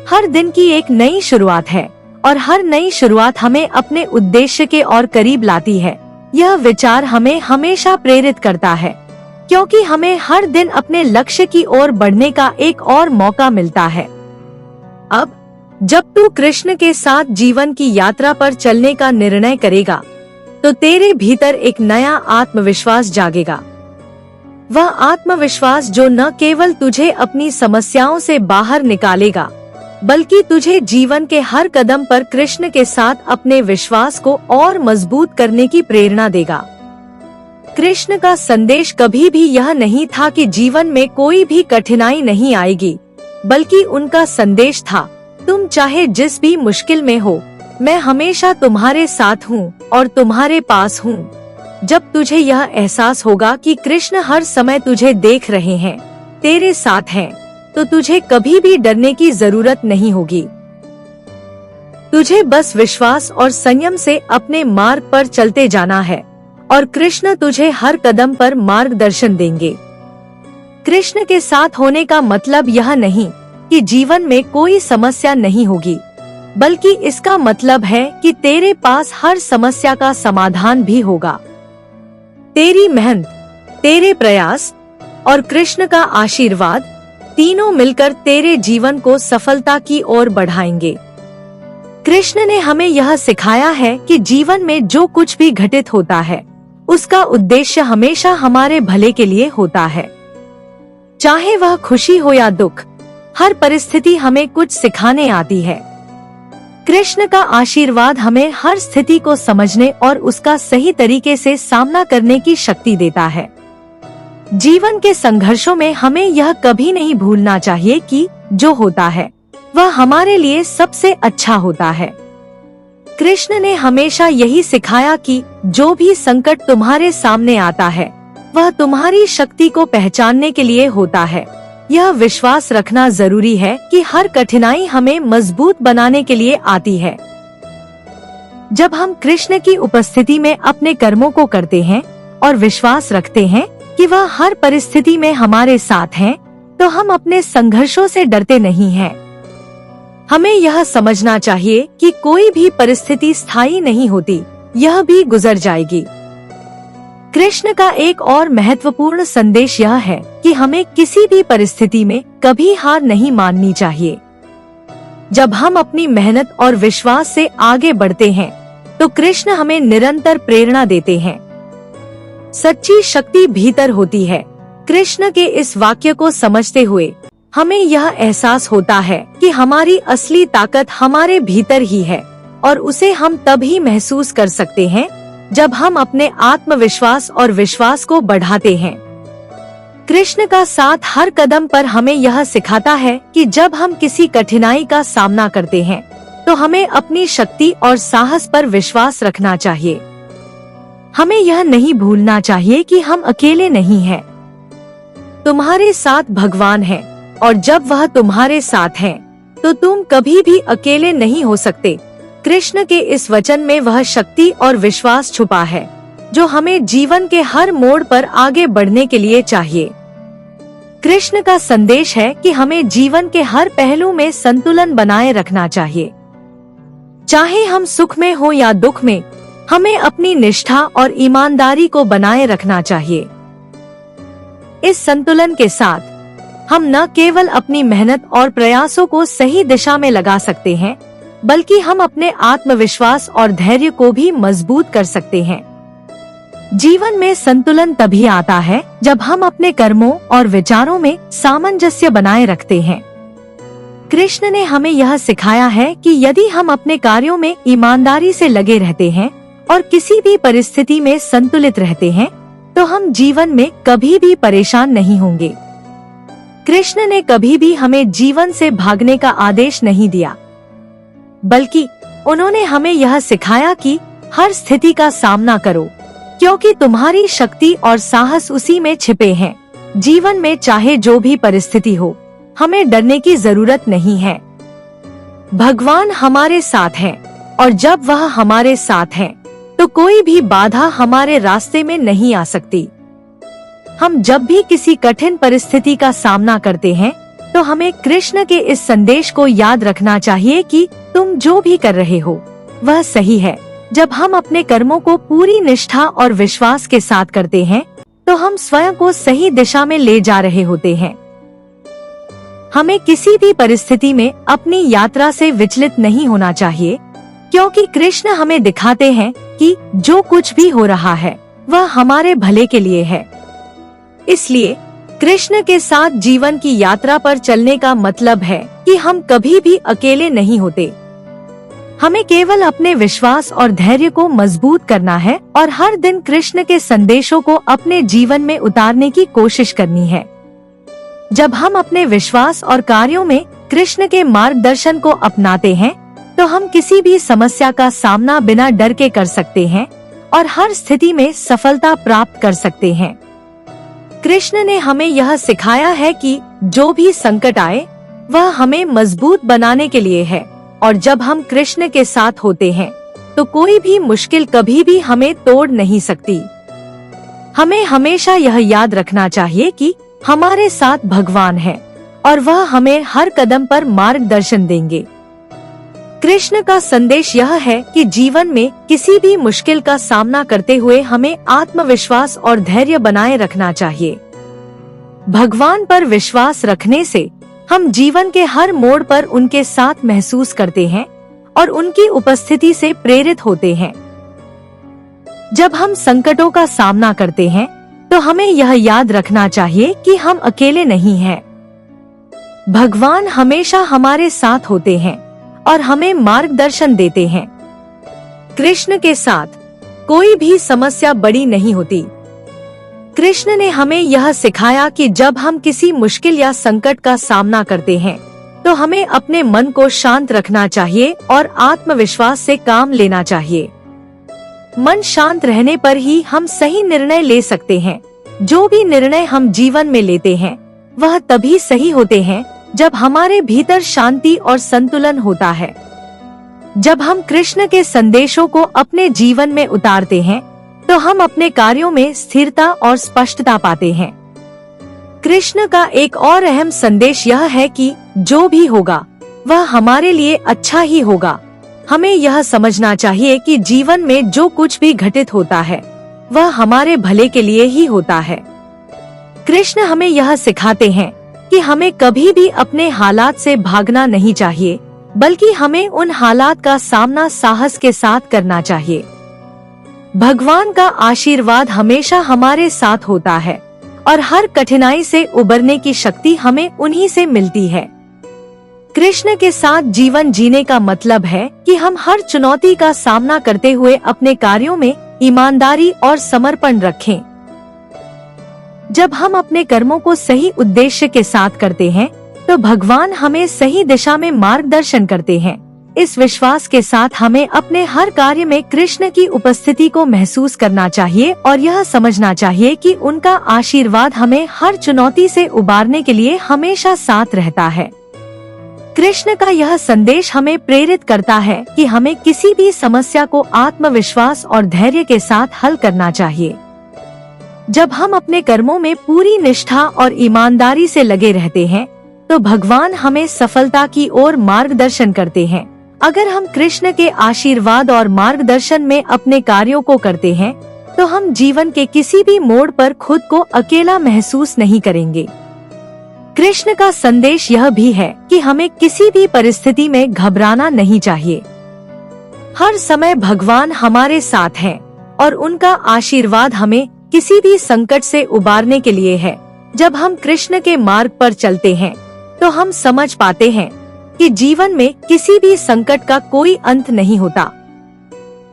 हर दिन की एक नई शुरुआत है और हर नई शुरुआत हमें अपने उद्देश्य के और करीब लाती है। यह विचार हमें हमेशा प्रेरित करता है, क्योंकि हमें हर दिन अपने लक्ष्य की ओर बढ़ने का एक और मौका मिलता है। अब जब तू कृष्ण के साथ जीवन की यात्रा पर चलने का निर्णय करेगा तो तेरे भीतर एक नया आत्मविश्वास जागेगा। वह आत्मविश्वास जो न केवल तुझे अपनी समस्याओं से बाहर निकालेगा, बल्कि तुझे जीवन के हर कदम पर कृष्ण के साथ अपने विश्वास को और मजबूत करने की प्रेरणा देगा। कृष्ण का संदेश कभी भी यह नहीं था कि जीवन में कोई भी कठिनाई नहीं आएगी, बल्कि उनका संदेश था, तुम चाहे जिस भी मुश्किल में हो, मैं हमेशा तुम्हारे साथ हूँ और तुम्हारे पास हूँ। जब तुझे यह एहसास होगा कि कृष्ण हर समय तुझे देख रहे हैं, तेरे साथ हैं, तो तुझे कभी भी डरने की जरूरत नहीं होगी। तुझे बस विश्वास और संयम से अपने मार्ग पर चलते जाना है और कृष्ण तुझे हर कदम पर मार्गदर्शन देंगे। कृष्ण के साथ होने का मतलब यह नहीं कि जीवन में कोई समस्या नहीं होगी, बल्कि इसका मतलब है कि तेरे पास हर समस्या का समाधान भी होगा। तेरी मेहनत, तेरे प्रयास और कृष्ण का आशीर्वाद तीनों मिलकर तेरे जीवन को सफलता की ओर बढ़ाएंगे। कृष्ण ने हमें यह सिखाया है कि जीवन में जो कुछ भी घटित होता है, उसका उद्देश्य हमेशा हमारे भले के लिए होता है। चाहे वह खुशी हो या दुख, हर परिस्थिति हमें कुछ सिखाने आती है। कृष्ण का आशीर्वाद हमें हर स्थिति को समझने और उसका सही तरीके से सामना करने की शक्ति देता है। जीवन के संघर्षों में हमें यह कभी नहीं भूलना चाहिए कि जो होता है वह हमारे लिए सबसे अच्छा होता है। कृष्ण ने हमेशा यही सिखाया कि जो भी संकट तुम्हारे सामने आता है, वह तुम्हारी शक्ति को पहचानने के लिए होता है। यह विश्वास रखना जरूरी है कि हर कठिनाई हमें मजबूत बनाने के लिए आती है। जब हम कृष्ण की उपस्थिति में अपने कर्मों को करते हैं और विश्वास रखते हैं कि वह हर परिस्थिति में हमारे साथ हैं, तो हम अपने संघर्षों से डरते नहीं हैं। हमें यह समझना चाहिए कि कोई भी परिस्थिति स्थायी नहीं होती, यह भी गुजर जाएगी। कृष्ण का एक और महत्वपूर्ण संदेश यह है कि हमें किसी भी परिस्थिति में कभी हार नहीं माननी चाहिए। जब हम अपनी मेहनत और विश्वास से आगे बढ़ते हैं, तो कृष्ण हमें निरंतर प्रेरणा देते हैं। सच्ची शक्ति भीतर होती है। कृष्ण के इस वाक्य को समझते हुए हमें यह एहसास होता है कि हमारी असली ताकत हमारे भीतर ही है और उसे हम तभी महसूस कर सकते हैं जब हम अपने आत्मविश्वास और विश्वास को बढ़ाते हैं। कृष्ण का साथ हर कदम पर हमें यह सिखाता है कि जब हम किसी कठिनाई का सामना करते हैं, तो हमें अपनी शक्ति और साहस पर विश्वास रखना चाहिए। हमें यह नहीं भूलना चाहिए कि हम अकेले नहीं हैं। तुम्हारे साथ भगवान है और जब वह तुम्हारे साथ हैं, तो तुम कभी भी अकेले नहीं हो सकते। कृष्ण के इस वचन में वह शक्ति और विश्वास छुपा है जो हमें जीवन के हर मोड़ पर आगे बढ़ने के लिए चाहिए। कृष्ण का संदेश है कि हमें जीवन के हर पहलू में संतुलन बनाए रखना चाहिए। चाहे हम सुख में हो या दुख में, हमें अपनी निष्ठा और ईमानदारी को बनाए रखना चाहिए। इस संतुलन के साथ हम न केवल अपनी मेहनत और प्रयासों को सही दिशा में लगा सकते हैं, बल्कि हम अपने आत्मविश्वास और धैर्य को भी मजबूत कर सकते हैं। जीवन में संतुलन तभी आता है जब हम अपने कर्मों और विचारों में सामंजस्य बनाए रखते हैं। कृष्ण ने हमें यह सिखाया है कि यदि हम अपने कार्यों में ईमानदारी से लगे रहते हैं और किसी भी परिस्थिति में संतुलित रहते हैं, तो हम जीवन में कभी भी परेशान नहीं होंगे। कृष्ण ने कभी भी हमें जीवन से भागने का आदेश नहीं दिया, बल्कि उन्होंने हमें यह सिखाया कि हर स्थिति का सामना करो, क्योंकि तुम्हारी शक्ति और साहस उसी में छिपे हैं। जीवन में चाहे जो भी परिस्थिति हो, हमें डरने की जरूरत नहीं है। भगवान हमारे साथ हैं, और जब वह हमारे साथ हैं, तो कोई भी बाधा हमारे रास्ते में नहीं आ सकती। हम जब भी किसी कठिन परिस्थिति का सामना करते हैं, तो हमें कृष्ण के इस संदेश को याद रखना चाहिए कि तुम जो भी कर रहे हो वह सही है। जब हम अपने कर्मों को पूरी निष्ठा और विश्वास के साथ करते हैं, तो हम स्वयं को सही दिशा में ले जा रहे होते हैं। हमें किसी भी परिस्थिति में अपनी यात्रा से विचलित नहीं होना चाहिए, क्योंकि कृष्ण हमें दिखाते हैं कि जो कुछ भी हो रहा है वह हमारे भले के लिए है। इसलिए कृष्ण के साथ जीवन की यात्रा पर चलने का मतलब है कि हम कभी भी अकेले नहीं होते। हमें केवल अपने विश्वास और धैर्य को मजबूत करना है और हर दिन कृष्ण के संदेशों को अपने जीवन में उतारने की कोशिश करनी है। जब हम अपने विश्वास और कार्यों में कृष्ण के मार्गदर्शन को अपनाते हैं, तो हम किसी भी समस्या का सामना बिना डर के कर सकते हैं और हर स्थिति में सफलता प्राप्त कर सकते हैं। कृष्ण ने हमें यह सिखाया है कि जो भी संकट आए वह हमें मजबूत बनाने के लिए है, और जब हम कृष्ण के साथ होते हैं तो कोई भी मुश्किल कभी भी हमें तोड़ नहीं सकती। हमें हमेशा यह याद रखना चाहिए कि हमारे साथ भगवान है और वह हमें हर कदम पर मार्गदर्शन देंगे। कृष्ण का संदेश यह है कि जीवन में किसी भी मुश्किल का सामना करते हुए हमें आत्मविश्वास और धैर्य बनाए रखना चाहिए। भगवान पर विश्वास रखने से हम जीवन के हर मोड़ पर उनके साथ महसूस करते हैं और उनकी उपस्थिति से प्रेरित होते हैं। जब हम संकटों का सामना करते हैं, तो हमें यह याद रखना चाहिए कि हम अकेले नहीं हैं। भगवान हमेशा हमारे साथ होते हैं और हमें मार्गदर्शन देते हैं। कृष्ण के साथ कोई भी समस्या बड़ी नहीं होती। कृष्ण ने हमें यह सिखाया कि जब हम किसी मुश्किल या संकट का सामना करते हैं, तो हमें अपने मन को शांत रखना चाहिए और आत्मविश्वास से काम लेना चाहिए। मन शांत रहने पर ही हम सही निर्णय ले सकते हैं। जो भी निर्णय हम जीवन में लेते हैं, वह तभी सही होते हैं जब हमारे भीतर शांति और संतुलन होता है। जब हम कृष्ण के संदेशों को अपने जीवन में उतारते हैं, तो हम अपने कार्यों में स्थिरता और स्पष्टता पाते हैं। कृष्ण का एक और अहम संदेश यह है कि जो भी होगा वह हमारे लिए अच्छा ही होगा। हमें यह समझना चाहिए कि जीवन में जो कुछ भी घटित होता है वह हमारे भले के लिए ही होता है। कृष्ण हमें यह सिखाते हैं कि हमें कभी भी अपने हालात से भागना नहीं चाहिए, बल्कि हमें उन हालात का सामना साहस के साथ करना चाहिए। भगवान का आशीर्वाद हमेशा हमारे साथ होता है और हर कठिनाई से उबरने की शक्ति हमें उन्हीं से मिलती है। कृष्ण के साथ जीवन जीने का मतलब है कि हम हर चुनौती का सामना करते हुए अपने कार्यों में ईमानदारी और समर्पण रखें। जब हम अपने कर्मों को सही उद्देश्य के साथ करते हैं, तो भगवान हमें सही दिशा में मार्गदर्शन करते हैं। इस विश्वास के साथ हमें अपने हर कार्य में कृष्ण की उपस्थिति को महसूस करना चाहिए और यह समझना चाहिए कि उनका आशीर्वाद हमें हर चुनौती से उबारने के लिए हमेशा साथ रहता है। कृष्ण का यह संदेश हमें प्रेरित करता है कि हमें किसी भी समस्या को आत्मविश्वास और धैर्य के साथ हल करना चाहिए। जब हम अपने कर्मों में पूरी निष्ठा और ईमानदारी से लगे रहते हैं, तो भगवान हमें सफलता की ओर मार्गदर्शन करते हैं। अगर हम कृष्ण के आशीर्वाद और मार्गदर्शन में अपने कार्यों को करते हैं, तो हम जीवन के किसी भी मोड़ पर खुद को अकेला महसूस नहीं करेंगे। कृष्ण का संदेश यह भी है कि हमें किसी भी परिस्थिति में घबराना नहीं चाहिए। हर समय भगवान हमारे साथ हैं और उनका आशीर्वाद हमें किसी भी संकट से उबारने के लिए है। जब हम कृष्ण के मार्ग पर चलते हैं, तो हम समझ पाते हैं कि जीवन में किसी भी संकट का कोई अंत नहीं होता।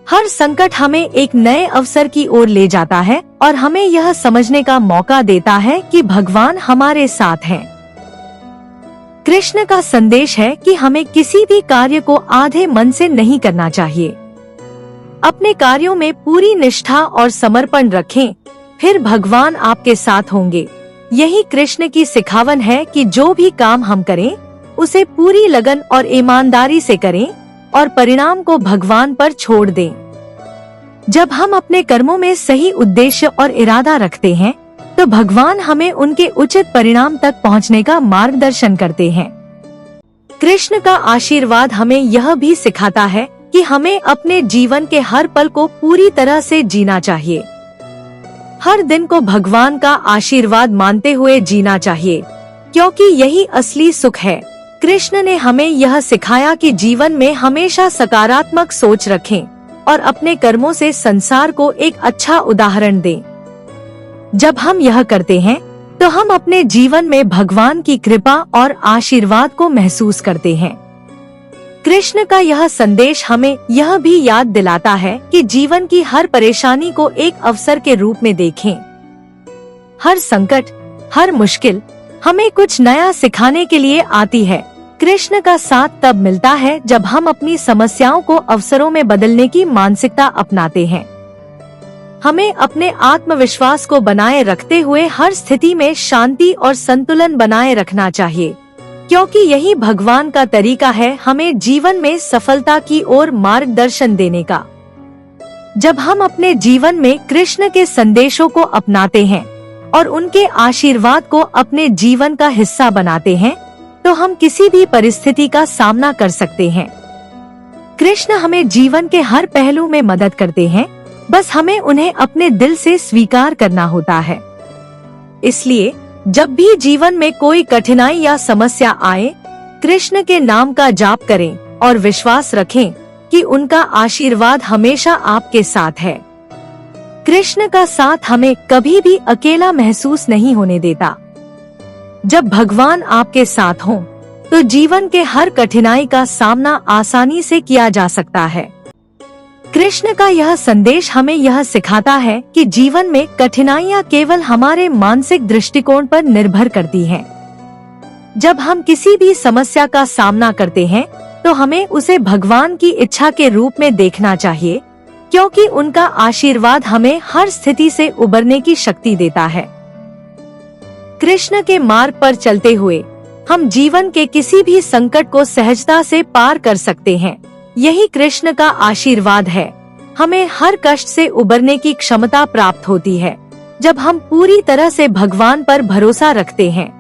हर संकट हमें एक नए अवसर की ओर ले जाता है और हमें यह समझने का मौका देता है कि भगवान हमारे साथ हैं। कृष्ण का संदेश है कि हमें किसी भी कार्य को आधे मन से नहीं करना चाहिए। अपने कार्यों में पूरी निष्ठा और समर्पण रखें, फिर भगवान आपके साथ होंगे। यही कृष्ण की सिखावन है कि जो भी काम हम करें उसे पूरी लगन और ईमानदारी से करें और परिणाम को भगवान पर छोड़ दें। जब हम अपने कर्मों में सही उद्देश्य और इरादा रखते हैं तो भगवान हमें उनके उचित परिणाम तक पहुंचने का मार्गदर्शन करते हैं। कृष्ण का आशीर्वाद हमें यह भी सिखाता है कि हमें अपने जीवन के हर पल को पूरी तरह से जीना चाहिए। हर दिन को भगवान का आशीर्वाद मानते हुए जीना चाहिए, क्योंकि यही असली सुख है। कृष्ण ने हमें यह सिखाया कि जीवन में हमेशा सकारात्मक सोच रखें और अपने कर्मों से संसार को एक अच्छा उदाहरण दें। जब हम यह करते हैं तो हम अपने जीवन में भगवान की कृपा और आशीर्वाद को महसूस करते हैं। कृष्ण का यह संदेश हमें यह भी याद दिलाता है कि जीवन की हर परेशानी को एक अवसर के रूप में देखें। हर संकट, हर मुश्किल हमें कुछ नया सिखाने के लिए आती है। कृष्ण का साथ तब मिलता है जब हम अपनी समस्याओं को अवसरों में बदलने की मानसिकता अपनाते हैं। हमें अपने आत्मविश्वास को बनाए रखते हुए हर स्थिति में शांति और संतुलन बनाए रखना चाहिए, क्योंकि यही भगवान का तरीका है हमें जीवन में सफलता की ओर मार्गदर्शन देने का। जब हम अपने जीवन में कृष्ण के संदेशों को अपनाते हैं और उनके आशीर्वाद को अपने जीवन का हिस्सा बनाते हैं तो हम किसी भी परिस्थिति का सामना कर सकते हैं। कृष्ण हमें जीवन के हर पहलू में मदद करते हैं, बस हमें उन्हें अपने दिल से स्वीकार करना होता है। इसलिए जब भी जीवन में कोई कठिनाई या समस्या आए, कृष्ण के नाम का जाप करें और विश्वास रखें कि उनका आशीर्वाद हमेशा आपके साथ है। कृष्ण का साथ हमें कभी भी अकेला महसूस नहीं होने देता। जब भगवान आपके साथ हों, तो जीवन के हर कठिनाई का सामना आसानी से किया जा सकता है। कृष्ण का यह संदेश हमें यह सिखाता है कि जीवन में कठिनाइयाँ केवल हमारे मानसिक दृष्टिकोण पर निर्भर करती हैं। जब हम किसी भी समस्या का सामना करते हैं तो हमें उसे भगवान की इच्छा के रूप में देखना चाहिए, क्योंकि उनका आशीर्वाद हमें हर स्थिति से उबरने की शक्ति देता है। कृष्ण के मार्ग पर चलते हुए हम जीवन के किसी भी संकट को सहजता से पार कर सकते हैं। यही कृष्ण का आशीर्वाद है। हमें हर कष्ट से उबरने की क्षमता प्राप्त होती है जब हम पूरी तरह से भगवान पर भरोसा रखते हैं।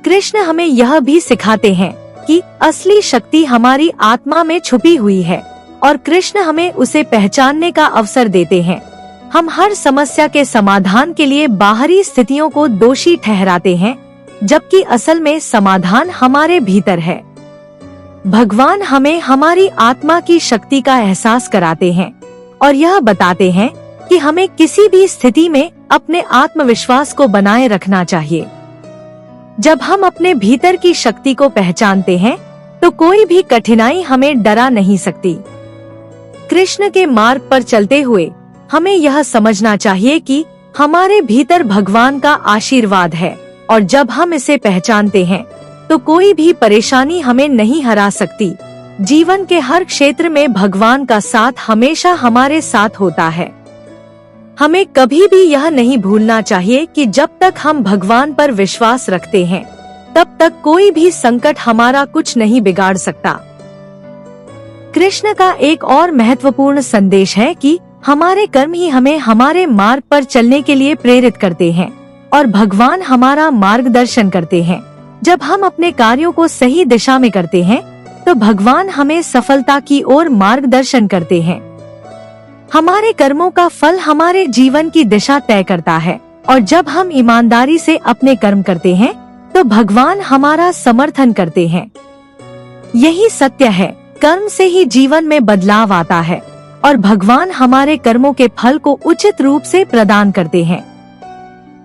कृष्ण हमें यह भी सिखाते हैं कि असली शक्ति हमारी आत्मा में छुपी हुई है और कृष्ण हमें उसे पहचानने का अवसर देते हैं। हम हर समस्या के समाधान के लिए बाहरी स्थितियों को दोषी ठहराते हैं, जबकि असल में समाधान हमारे भीतर है। भगवान हमें हमारी आत्मा की शक्ति का एहसास कराते हैं और यह बताते हैं कि हमें किसी भी स्थिति में अपने आत्मविश्वास को बनाए रखना चाहिए। जब हम अपने भीतर की शक्ति को पहचानते हैं तो कोई भी कठिनाई हमें डरा नहीं सकती। कृष्ण के मार्ग पर चलते हुए हमें यह समझना चाहिए कि हमारे भीतर भगवान का आशीर्वाद है और जब हम इसे पहचानते हैं तो कोई भी परेशानी हमें नहीं हरा सकती। जीवन के हर क्षेत्र में भगवान का साथ हमेशा हमारे साथ होता है। हमें कभी भी यह नहीं भूलना चाहिए कि जब तक हम भगवान पर विश्वास रखते हैं तब तक कोई भी संकट हमारा कुछ नहीं बिगाड़ सकता। कृष्ण का एक और महत्वपूर्ण संदेश है कि हमारे कर्म ही हमें हमारे मार्ग पर चलने के लिए प्रेरित करते हैं और भगवान हमारा मार्गदर्शन करते हैं। जब हम अपने कार्यों को सही दिशा में करते हैं तो भगवान हमें सफलता की ओर मार्गदर्शन करते हैं। हमारे कर्मों का फल हमारे जीवन की दिशा तय करता है और जब हम ईमानदारी से अपने कर्म करते हैं तो भगवान हमारा समर्थन करते हैं। यही सत्य है, कर्म से ही जीवन में बदलाव आता है और भगवान हमारे कर्मों के फल को उचित रूप से प्रदान करते हैं।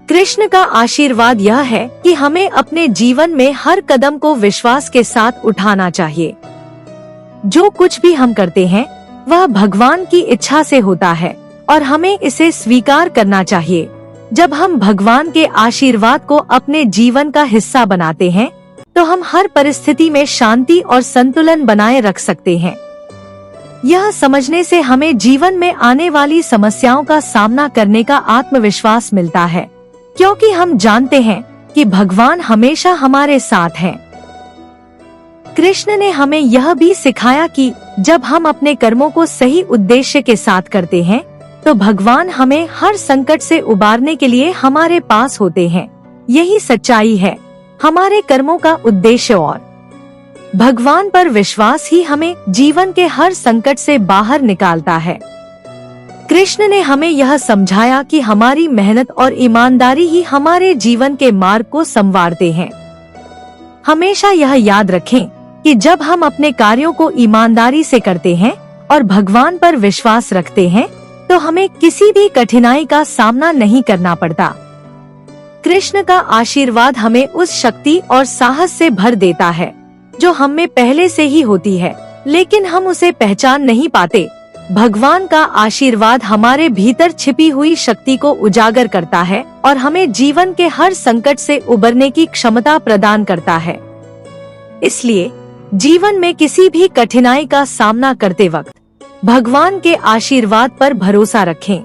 कृष्ण का आशीर्वाद यह है कि हमें अपने जीवन में हर कदम को विश्वास के साथ उठाना चाहिए। जो कुछ भी हम करते हैं वह भगवान की इच्छा से होता है और हमें इसे स्वीकार करना चाहिए। जब हम भगवान के आशीर्वाद को अपने जीवन का हिस्सा बनाते हैं तो हम हर परिस्थिति में शांति और संतुलन बनाए रख सकते हैं। यह समझने से हमें जीवन में आने वाली समस्याओं का सामना करने का आत्मविश्वास मिलता है, क्योंकि हम जानते हैं कि भगवान हमेशा हमारे साथ हैं। कृष्ण ने हमें यह भी सिखाया कि जब हम अपने कर्मों को सही उद्देश्य के साथ करते हैं तो भगवान हमें हर संकट से उबारने के लिए हमारे पास होते हैं। यही सच्चाई है, हमारे कर्मों का उद्देश्य और भगवान पर विश्वास ही हमें जीवन के हर संकट से बाहर निकालता है। कृष्ण ने हमें यह समझाया कि हमारी मेहनत और ईमानदारी ही हमारे जीवन के मार्ग को संवारते हैं। हमेशा यह याद रखें कि जब हम अपने कार्यों को ईमानदारी से करते हैं और भगवान पर विश्वास रखते हैं तो हमें किसी भी कठिनाई का सामना नहीं करना पड़ता। कृष्ण का आशीर्वाद हमें उस शक्ति और साहस से भर देता है जो हम में पहले से ही होती है, लेकिन हम उसे पहचान नहीं पाते। भगवान का आशीर्वाद हमारे भीतर छिपी हुई शक्ति को उजागर करता है और हमें जीवन के हर संकट से उबरने की क्षमता प्रदान करता है। इसलिए जीवन में किसी भी कठिनाई का सामना करते वक्त भगवान के आशीर्वाद पर भरोसा रखें।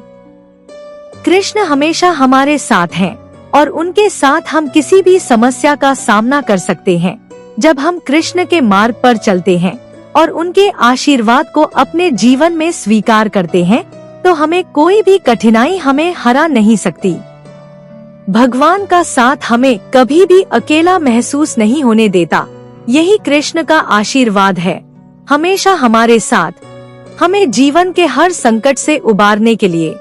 कृष्ण हमेशा हमारे साथ हैं और उनके साथ हम किसी भी समस्या का सामना कर सकते हैं। जब हम कृष्ण के मार्ग पर चलते हैं और उनके आशीर्वाद को अपने जीवन में स्वीकार करते हैं तो हमें कोई भी कठिनाई हमें हरा नहीं सकती। भगवान का साथ हमें कभी भी अकेला महसूस नहीं होने देता। यही कृष्ण का आशीर्वाद है, हमेशा हमारे साथ, हमें जीवन के हर संकट से उबारने के लिए।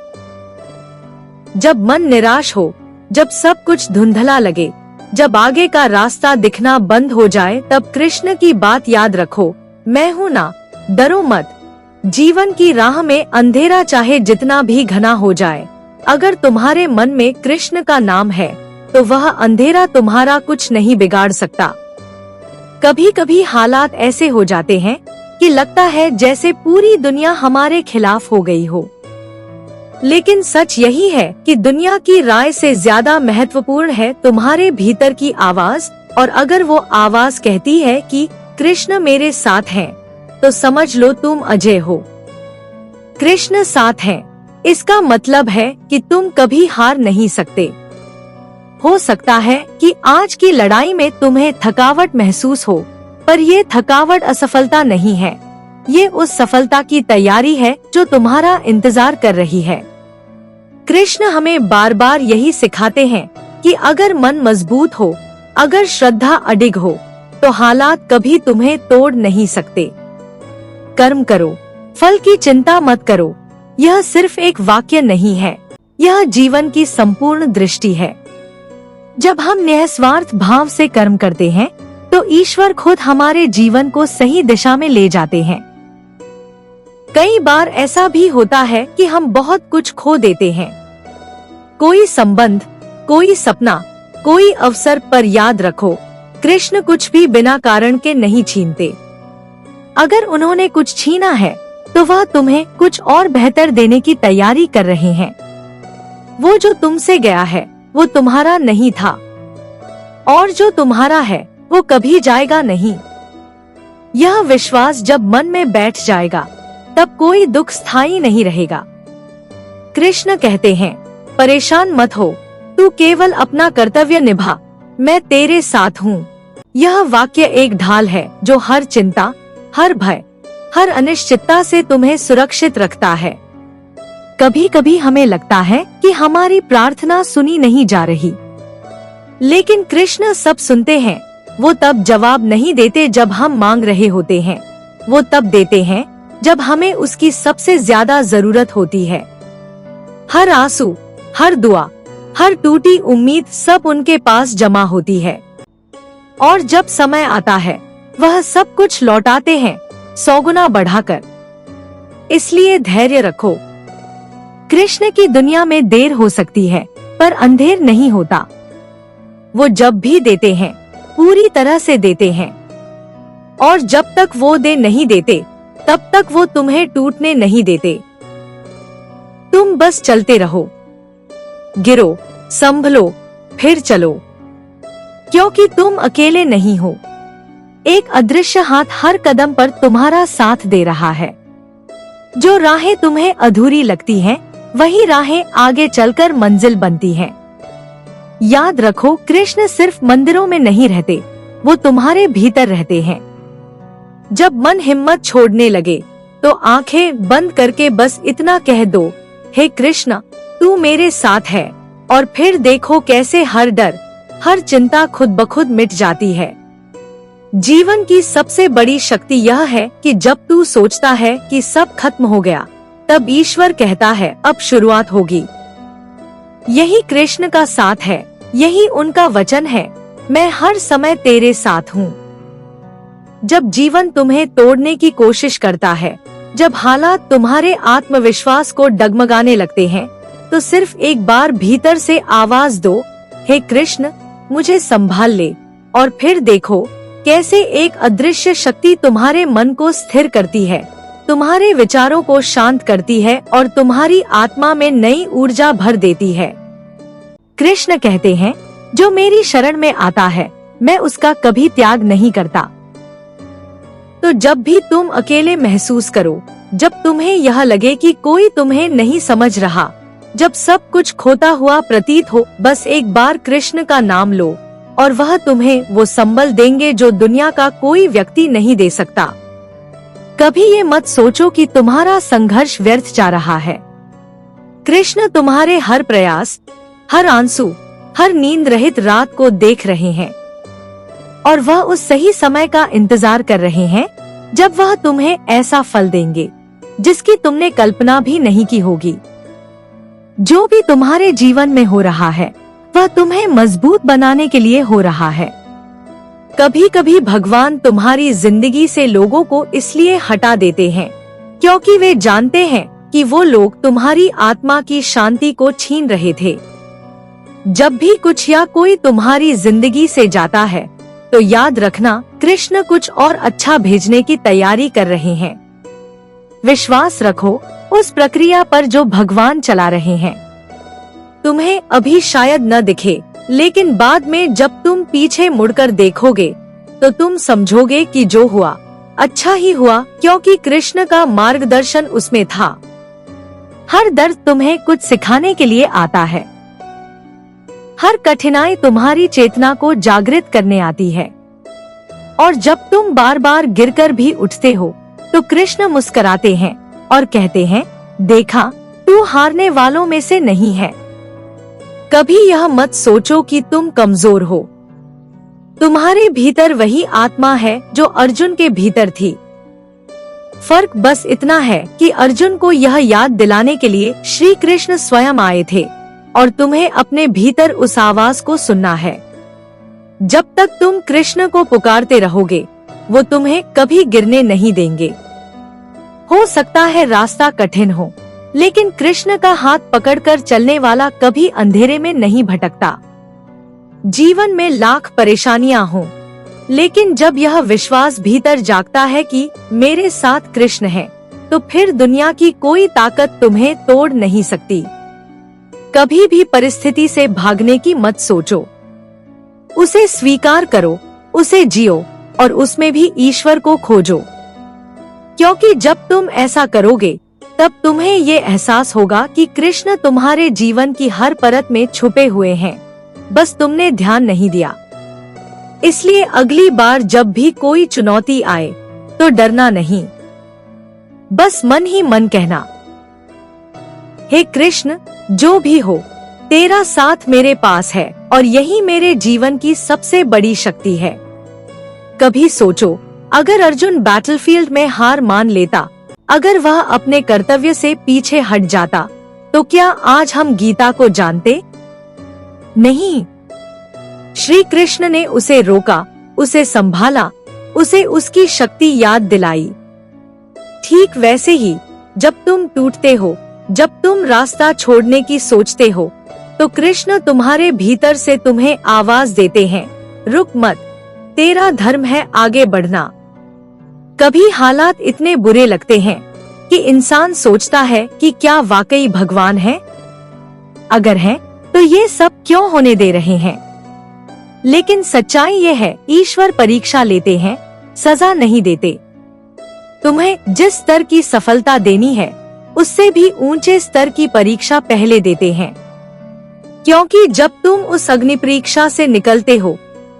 जब मन निराश हो, जब सब कुछ धुंधला लगे, जब आगे का रास्ता दिखना बंद हो जाए, तब कृष्ण की बात याद रखो, मैं हूँ ना, डरो मत। जीवन की राह में अंधेरा चाहे जितना भी घना हो जाए, अगर तुम्हारे मन में कृष्ण का नाम है तो वह अंधेरा तुम्हारा कुछ नहीं बिगाड़ सकता। कभी कभी हालात ऐसे हो जाते हैं कि लगता है जैसे पूरी दुनिया हमारे खिलाफ हो गई हो, लेकिन सच यही है कि दुनिया की राय से ज्यादा महत्वपूर्ण है तुम्हारे भीतर की आवाज। और अगर वो आवाज कहती है कि कृष्ण मेरे साथ हैं, तो समझ लो तुम अजय हो। कृष्ण साथ हैं, इसका मतलब है कि तुम कभी हार नहीं सकते। हो सकता है कि आज की लड़ाई में तुम्हें थकावट महसूस हो, पर ये थकावट असफलता नहीं है, ये उस सफलता की तैयारी है जो तुम्हारा इंतजार कर रही है। कृष्ण हमें बार बार यही सिखाते हैं कि अगर मन मजबूत हो, अगर श्रद्धा अडिग हो, तो हालात कभी तुम्हें तोड़ नहीं सकते। कर्म करो, फल की चिंता मत करो। यह सिर्फ एक वाक्य नहीं है, यह जीवन की संपूर्ण दृष्टि है। जब हम निस्वार्थ भाव से कर्म करते हैं तो ईश्वर खुद हमारे जीवन को सही दिशा में ले जाते हैं। कई बार ऐसा भी होता है कि हम बहुत कुछ खो देते हैं, कोई संबंध, कोई सपना, कोई अवसर, पर याद रखो, कृष्ण कुछ भी बिना कारण के नहीं छीनते। अगर उन्होंने कुछ छीना है तो वह तुम्हें कुछ और बेहतर देने की तैयारी कर रहे हैं। वो जो तुमसे गया है वो तुम्हारा नहीं था, और जो तुम्हारा है वो कभी जाएगा नहीं। यह विश्वास जब मन में बैठ जाएगा तब कोई दुख स्थायी नहीं रहेगा। कृष्ण कहते हैं, परेशान मत हो, तू केवल अपना कर्तव्य निभा, मैं तेरे साथ हूँ। यह वाक्य एक ढाल है जो हर चिंता, हर भय, हर अनिश्चितता से तुम्हें सुरक्षित रखता है। कभी कभी हमें लगता है कि हमारी प्रार्थना सुनी नहीं जा रही, लेकिन कृष्ण सब सुनते हैं। वो तब जवाब नहीं देते जब हम मांग रहे होते हैं, वो तब देते हैं जब हमें उसकी सबसे ज्यादा जरूरत होती है। हर आंसू, हर दुआ, हर टूटी उम्मीद सब उनके पास जमा होती है, और जब समय आता है वह सब कुछ लौटाते हैं 100 गुना बढ़ाकर। इसलिए धैर्य रखो। कृष्ण की दुनिया में देर हो सकती है, पर अंधेर नहीं होता। वो जब भी देते हैं पूरी तरह से देते हैं, और जब तक वो दे नहीं देते तब तक वो तुम्हें टूटने नहीं देते। तुम बस चलते रहो, गिरो, संभलो, फिर चलो, क्योंकि तुम अकेले नहीं हो। एक अदृश्य हाथ हर कदम पर तुम्हारा साथ दे रहा है। जो राहें तुम्हें अधूरी लगती हैं, वही राहें आगे चलकर मंजिल बनती हैं। याद रखो, कृष्ण सिर्फ मंदिरों में नहीं रहते, वो तुम्हारे भीतर रहते हैं। जब मन हिम्मत छोड़ने लगे तो आंखें बंद करके बस इतना कह दो, हे कृष्ण, तू मेरे साथ है, और फिर देखो कैसे हर डर, हर चिंता खुद ब खुद मिट जाती है। जीवन की सबसे बड़ी शक्ति यह है कि जब तू सोचता है कि सब खत्म हो गया, तब ईश्वर कहता है अब शुरुआत होगी। यही कृष्ण का साथ है, यही उनका वचन है, मैं हर समय तेरे साथ हूँ। जब जीवन तुम्हें तोड़ने की कोशिश करता है, जब हालात तुम्हारे आत्मविश्वास को डगमगाने लगते हैं, तो सिर्फ एक बार भीतर से आवाज दो, हे कृष्ण, मुझे संभाल ले, और फिर देखो कैसे एक अदृश्य शक्ति तुम्हारे मन को स्थिर करती है, तुम्हारे विचारों को शांत करती है और तुम्हारी आत्मा में नई ऊर्जा भर देती है। कृष्ण कहते हैं, जो मेरी शरण में आता है, मैं उसका कभी त्याग नहीं करता। तो जब भी तुम अकेले महसूस करो, जब तुम्हें यह लगे कि कोई तुम्हें नहीं समझ रहा, जब सब कुछ खोता हुआ प्रतीत हो, बस एक बार कृष्ण का नाम लो और वह तुम्हें वो संबल देंगे जो दुनिया का कोई व्यक्ति नहीं दे सकता। कभी ये मत सोचो कि तुम्हारा संघर्ष व्यर्थ जा रहा है। कृष्ण तुम्हारे हर प्रयास, हर आंसू, हर नींद रहित रात को देख रहे हैं, और वह उस सही समय का इंतजार कर रहे हैं जब वह तुम्हें ऐसा फल देंगे जिसकी तुमने कल्पना भी नहीं की होगी। जो भी तुम्हारे जीवन में हो रहा है, वह तुम्हें मजबूत बनाने के लिए हो रहा है। कभी कभी भगवान तुम्हारी जिंदगी से लोगों को इसलिए हटा देते हैं क्योंकि वे जानते हैं कि वो लोग तुम्हारी आत्मा की शांति को छीन रहे थे। जब भी कुछ या कोई तुम्हारी जिंदगी से जाता है, तो याद रखना, कृष्ण कुछ और अच्छा भेजने की तैयारी कर रहे हैं। विश्वास रखो उस प्रक्रिया पर जो भगवान चला रहे हैं। तुम्हें अभी शायद न दिखे, लेकिन बाद में जब तुम पीछे मुड़कर देखोगे तो तुम समझोगे कि जो हुआ अच्छा ही हुआ, क्योंकि कृष्ण का मार्गदर्शन उसमें था। हर दर्द तुम्हें कुछ सिखाने के लिए आता है। हर कठिनाई तुम्हारी चेतना को जागृत करने आती है, और जब तुम बार बार गिरकर भी उठते हो तो कृष्ण मुस्कुराते हैं और कहते हैं, देखा, तू हारने वालों में से नहीं है। कभी यह मत सोचो कि तुम कमजोर हो। तुम्हारे भीतर वही आत्मा है जो अर्जुन के भीतर थी। फर्क बस इतना है कि अर्जुन को यह याद दिलाने के लिए श्री कृष्ण स्वयं आए थे, और तुम्हें अपने भीतर उस आवाज को सुनना है। जब तक तुम कृष्ण को पुकारते रहोगे, वो तुम्हें कभी गिरने नहीं देंगे। हो सकता है रास्ता कठिन हो, लेकिन कृष्ण का हाथ पकड़कर चलने वाला कभी अंधेरे में नहीं भटकता। जीवन में लाख परेशानियां हों, लेकिन जब यह विश्वास भीतर जागता है कि मेरे साथ कृष्ण है, तो फिर दुनिया की कोई ताकत तुम्हें तोड़ नहीं सकती। कभी भी परिस्थिति से भागने की मत सोचो, उसे स्वीकार करो, उसे जियो, और उसमें भी ईश्वर को खोजो। क्योंकि जब तुम ऐसा करोगे, तब तुम्हें ये एहसास होगा कि कृष्ण तुम्हारे जीवन की हर परत में छुपे हुए हैं, बस तुमने ध्यान नहीं दिया। इसलिए अगली बार जब भी कोई चुनौती आए, तो डरना नहीं, बस मन ही मन कहना, हे कृष्ण, जो भी हो, तेरा साथ मेरे पास है, और यही मेरे जीवन की सबसे बड़ी शक्ति है। कभी सोचो, अगर अर्जुन बैटलफील्ड में हार मान लेता, अगर वह अपने कर्तव्य से पीछे हट जाता, तो क्या आज हम गीता को जानते? नहीं। श्री कृष्ण ने उसे रोका, उसे संभाला, उसे उसकी शक्ति याद दिलाई। ठीक वैसे ही, जब तुम टूटते हो, जब तुम रास्ता छोड़ने की सोचते हो, तो कृष्ण तुम्हारे भीतर से तुम्हें आवाज देते हैं, रुक मत, तेरा धर्म है आगे बढ़ना। कभी हालात इतने बुरे लगते हैं कि इंसान सोचता है कि क्या वाकई भगवान है? अगर है तो ये सब क्यों होने दे रहे हैं? लेकिन सच्चाई ये है, ईश्वर परीक्षा लेते हैं, सजा नहीं देते। तुम्हें जिस स्तर की सफलता देनी है उससे भी ऊंचे स्तर की परीक्षा पहले देते हैं, क्योंकि जब तुम उस अग्नि परीक्षा से निकलते हो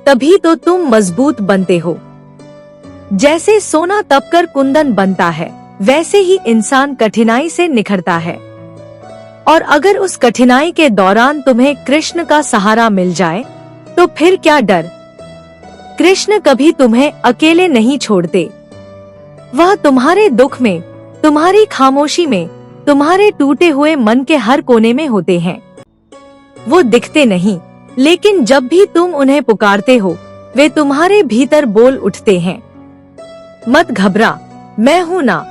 तभी तो तुम मजबूत बनते हो। जैसे सोना तपकर कुंदन बनता है, वैसे ही इंसान कठिनाई से निखरता है। और अगर उस कठिनाई के दौरान तुम्हें कृष्ण का सहारा मिल जाए तो फिर क्या डर। कृष्ण कभी तुम्हें अकेले नहीं छोड़ते। वह तुम्हारे दुख में, तुम्हारी खामोशी में, तुम्हारे टूटे हुए मन के हर कोने में होते हैं। वो दिखते नहीं, लेकिन जब भी तुम उन्हें पुकारते हो वे तुम्हारे भीतर बोल उठते हैं, मत घबरा, मैं हूँ ना।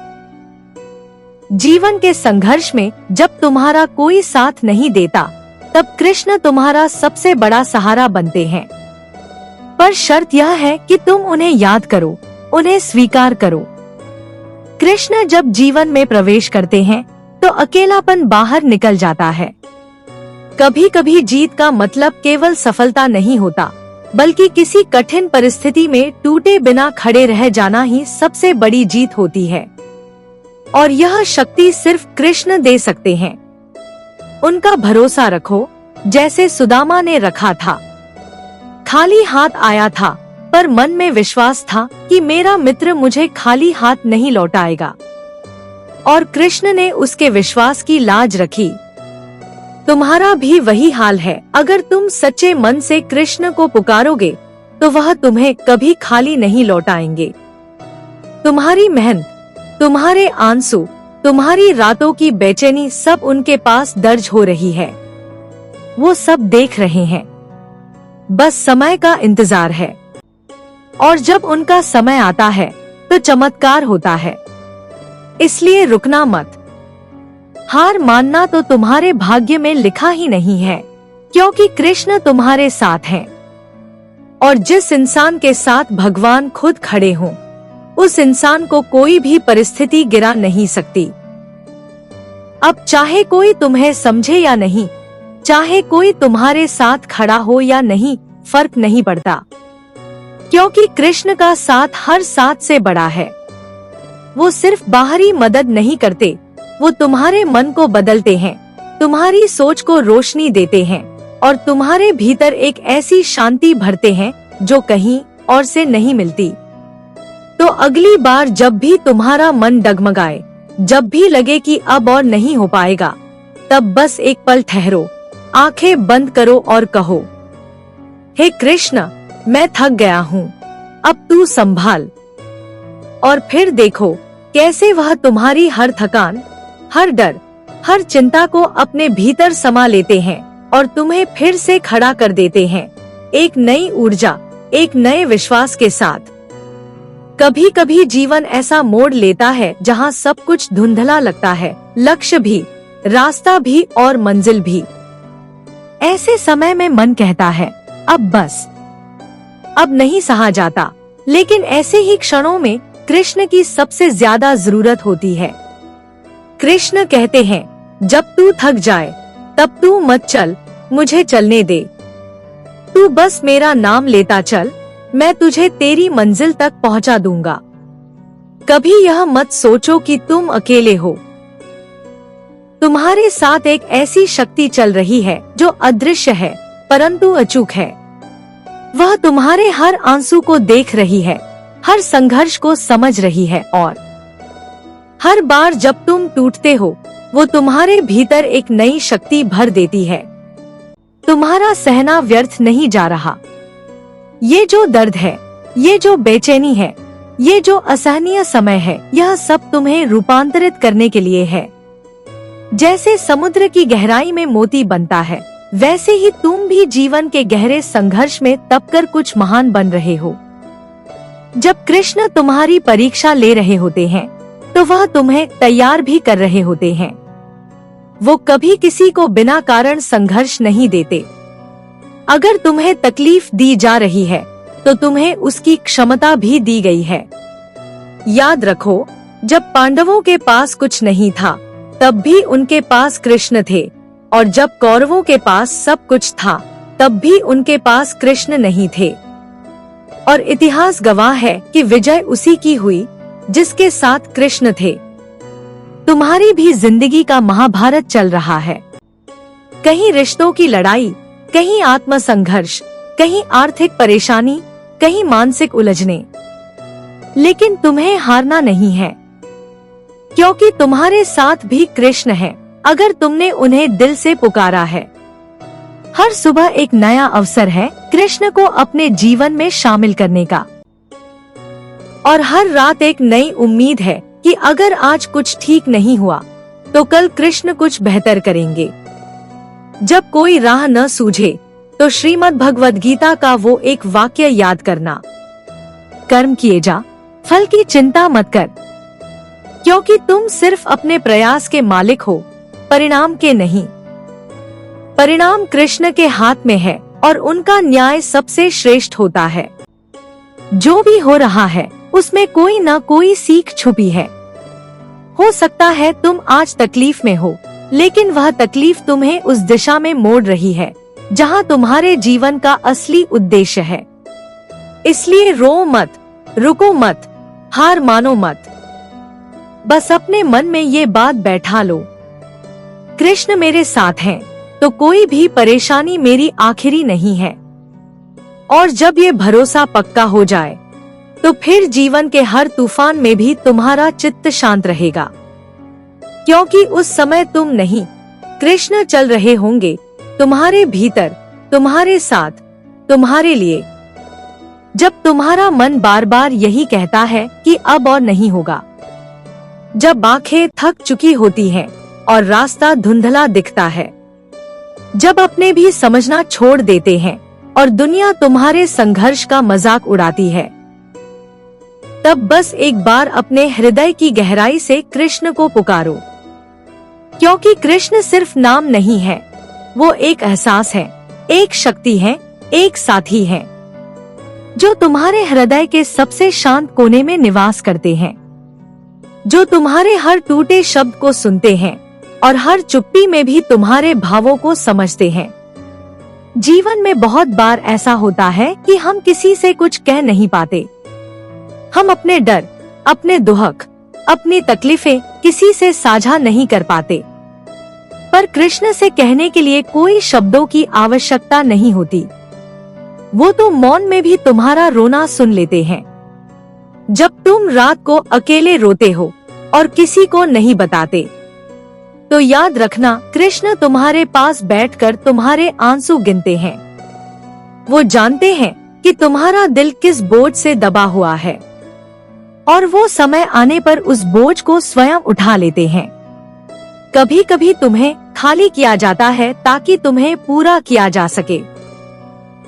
जीवन के संघर्ष में जब तुम्हारा कोई साथ नहीं देता तब कृष्ण तुम्हारा सबसे बड़ा सहारा बनते हैं। पर शर्त यह है कि तुम उन्हें याद करो, उन्हें स्वीकार करो। कृष्ण जब जीवन में प्रवेश करते हैं तो अकेलापन बाहर निकल जाता है। कभी कभी जीत का मतलब केवल सफलता नहीं होता, बल्कि किसी कठिन परिस्थिति में टूटे बिना खड़े रह जाना ही सबसे बड़ी जीत होती है। और यह शक्ति सिर्फ कृष्ण दे सकते हैं। उनका भरोसा रखो, जैसे सुदामा ने रखा था। खाली हाथ आया था, पर मन में विश्वास था कि मेरा मित्र मुझे खाली हाथ नहीं लौटाएगा। और कृष्ण ने उसके विश्वास की लाज रखी। तुम्हारा भी वही हाल है। अगर तुम सच्चे मन से कृष्ण को पुकारोगे तो वह तुम्हें कभी खाली नहीं लौटाएंगे। तुम्हारी मेहनत, तुम्हारे आंसू, तुम्हारी रातों की बेचैनी सब उनके पास दर्ज हो रही है। वो सब देख रहे हैं, बस समय का इंतजार है। और जब उनका समय आता है तो चमत्कार होता है। इसलिए रुकना मत। हार मानना तो तुम्हारे भाग्य में लिखा ही नहीं है, क्योंकि कृष्ण तुम्हारे साथ हैं। और जिस इंसान के साथ भगवान खुद खड़े हों, उस इंसान को कोई भी परिस्थिति गिरा नहीं सकती। अब चाहे कोई तुम्हें समझे या नहीं, चाहे कोई तुम्हारे साथ खड़ा हो या नहीं, फर्क नहीं पड़ता, क्योंकि कृष्ण का साथ हर साथ से बड़ा है। वो सिर्फ बाहरी मदद नहीं करते, वो तुम्हारे मन को बदलते हैं, तुम्हारी सोच को रोशनी देते हैं और तुम्हारे भीतर एक ऐसी शांति भरते हैं जो कहीं और से नहीं मिलती। तो अगली बार जब भी तुम्हारा मन डगमगाए, जब भी लगे कि अब और नहीं हो पाएगा, तब बस एक पल ठहरो, आंखें बंद करो और कहो, हे कृष्ण, मैं थक गया हूँ, अब तू संभाल। और फिर देखो कैसे वह तुम्हारी हर थकान, हर डर, हर चिंता को अपने भीतर समा लेते हैं और तुम्हें फिर से खड़ा कर देते हैं, एक नई ऊर्जा, एक नए विश्वास के साथ। कभी कभी जीवन ऐसा मोड़ लेता है जहाँ सब कुछ धुंधला लगता है, लक्ष्य भी, रास्ता भी और मंजिल भी। ऐसे समय में मन कहता है, अब बस, अब नहीं सहा जाता। लेकिन ऐसे ही क्षणों में कृष्ण की सबसे ज्यादा जरूरत होती है। कृष्ण कहते हैं, जब तू थक जाए तब तू मत चल, मुझे चलने दे। तू बस मेरा नाम लेता चल, मैं तुझे तेरी मंजिल तक पहुंचा दूंगा। कभी यह मत सोचो कि तुम अकेले हो। तुम्हारे साथ एक ऐसी शक्ति चल रही है जो अदृश्य है परंतु अचूक है। वह तुम्हारे हर आंसू को देख रही है, हर संघर्ष को समझ रही है और हर बार जब तुम टूटते हो वो तुम्हारे भीतर एक नई शक्ति भर देती है। तुम्हारा सहना व्यर्थ नहीं जा रहा। ये जो दर्द है, ये जो बेचैनी है, ये जो असहनीय समय है, यह सब तुम्हें रूपांतरित करने के लिए है। जैसे समुद्र की गहराई में मोती बनता है, वैसे ही तुम भी जीवन के गहरे संघर्ष में तपकर कुछ महान बन रहे हो। जब कृष्ण तुम्हारी परीक्षा ले रहे होते हैं तो वह तुम्हें तैयार भी कर रहे होते हैं। वो कभी किसी को बिना कारण संघर्ष नहीं देते। अगर तुम्हें तकलीफ दी जा रही है तो तुम्हें उसकी क्षमता भी दी गई है। याद रखो, जब पांडवों के पास कुछ नहीं था तब भी उनके पास कृष्ण थे, और जब कौरवों के पास सब कुछ था तब भी उनके पास कृष्ण नहीं थे। और इतिहास गवाह है कि विजय उसी की हुई जिसके साथ कृष्ण थे। तुम्हारी भी जिंदगी का महाभारत चल रहा है। कहीं रिश्तों की लड़ाई, कहीं आत्मसंघर्ष, कहीं आर्थिक परेशानी, कहीं मानसिक उलझने। लेकिन तुम्हें हारना नहीं है, क्योंकि तुम्हारे साथ भी कृष्ण है अगर तुमने उन्हें दिल से पुकारा है। हर सुबह एक नया अवसर है कृष्ण को अपने जीवन में शामिल करने का, और हर रात एक नई उम्मीद है कि अगर आज कुछ ठीक नहीं हुआ तो कल कृष्ण कुछ बेहतर करेंगे। जब कोई राह न सूझे तो श्रीमद् भगवद गीता का वो एक वाक्य याद करना, कर्म किए जा, फल की चिंता मत कर, क्योंकि तुम सिर्फ अपने प्रयास के मालिक हो, परिणाम के नहीं। परिणाम कृष्ण के हाथ में है और उनका न्याय सबसे श्रेष्ठ होता है। जो भी हो रहा है उसमें कोई न कोई सीख छुपी है। हो सकता है तुम आज तकलीफ में हो, लेकिन वह तकलीफ तुम्हें उस दिशा में मोड़ रही है जहां तुम्हारे जीवन का असली उद्देश्य है। इसलिए रो मत, रुको मत, हार मानो मत। बस अपने मन में ये बात बैठा लो, कृष्ण मेरे साथ हैं तो कोई भी परेशानी मेरी आखिरी नहीं है। और जब ये भरोसा पक्का हो जाए तो फिर जीवन के हर तूफान में भी तुम्हारा चित्त शांत रहेगा, क्योंकि उस समय तुम नहीं, कृष्ण चल रहे होंगे तुम्हारे भीतर, तुम्हारे साथ, तुम्हारे लिए। जब तुम्हारा मन बार बार यही कहता है कि अब और नहीं होगा, जब आंखें थक चुकी होती हैं और रास्ता धुंधला दिखता है, जब अपने भी समझना छोड़ देते हैं और दुनिया तुम्हारे संघर्ष का मजाक उड़ाती है, तब बस एक बार अपने हृदय की गहराई से कृष्ण को पुकारो, क्योंकि कृष्ण सिर्फ नाम नहीं है, वो एक एहसास है, एक शक्ति है, एक साथी है, जो तुम्हारे हृदय के सबसे शांत कोने में निवास करते हैं, जो तुम्हारे हर टूटे शब्द को सुनते हैं और हर चुप्पी में भी तुम्हारे भावों को समझते हैं। जीवन में बहुत बार ऐसा होता है कि हम किसी से कुछ कह नहीं पाते। हम अपने डर, अपने दुख, अपनी तकलीफें किसी से साझा नहीं कर पाते, पर कृष्ण से कहने के लिए कोई शब्दों की आवश्यकता नहीं होती। वो तो मौन में भी तुम्हारा रोना सुन लेते हैं। जब तुम रात को अकेले रोते हो और किसी को नहीं बताते, तो याद रखना कृष्ण तुम्हारे पास बैठकर तुम्हारे आंसू गिनते हैं। वो जानते हैं कि तुम्हारा दिल किस बोझ से दबा हुआ है, और वो समय आने पर उस बोझ को स्वयं उठा लेते हैं। कभी कभी तुम्हें खाली किया जाता है ताकि तुम्हें पूरा किया जा सके।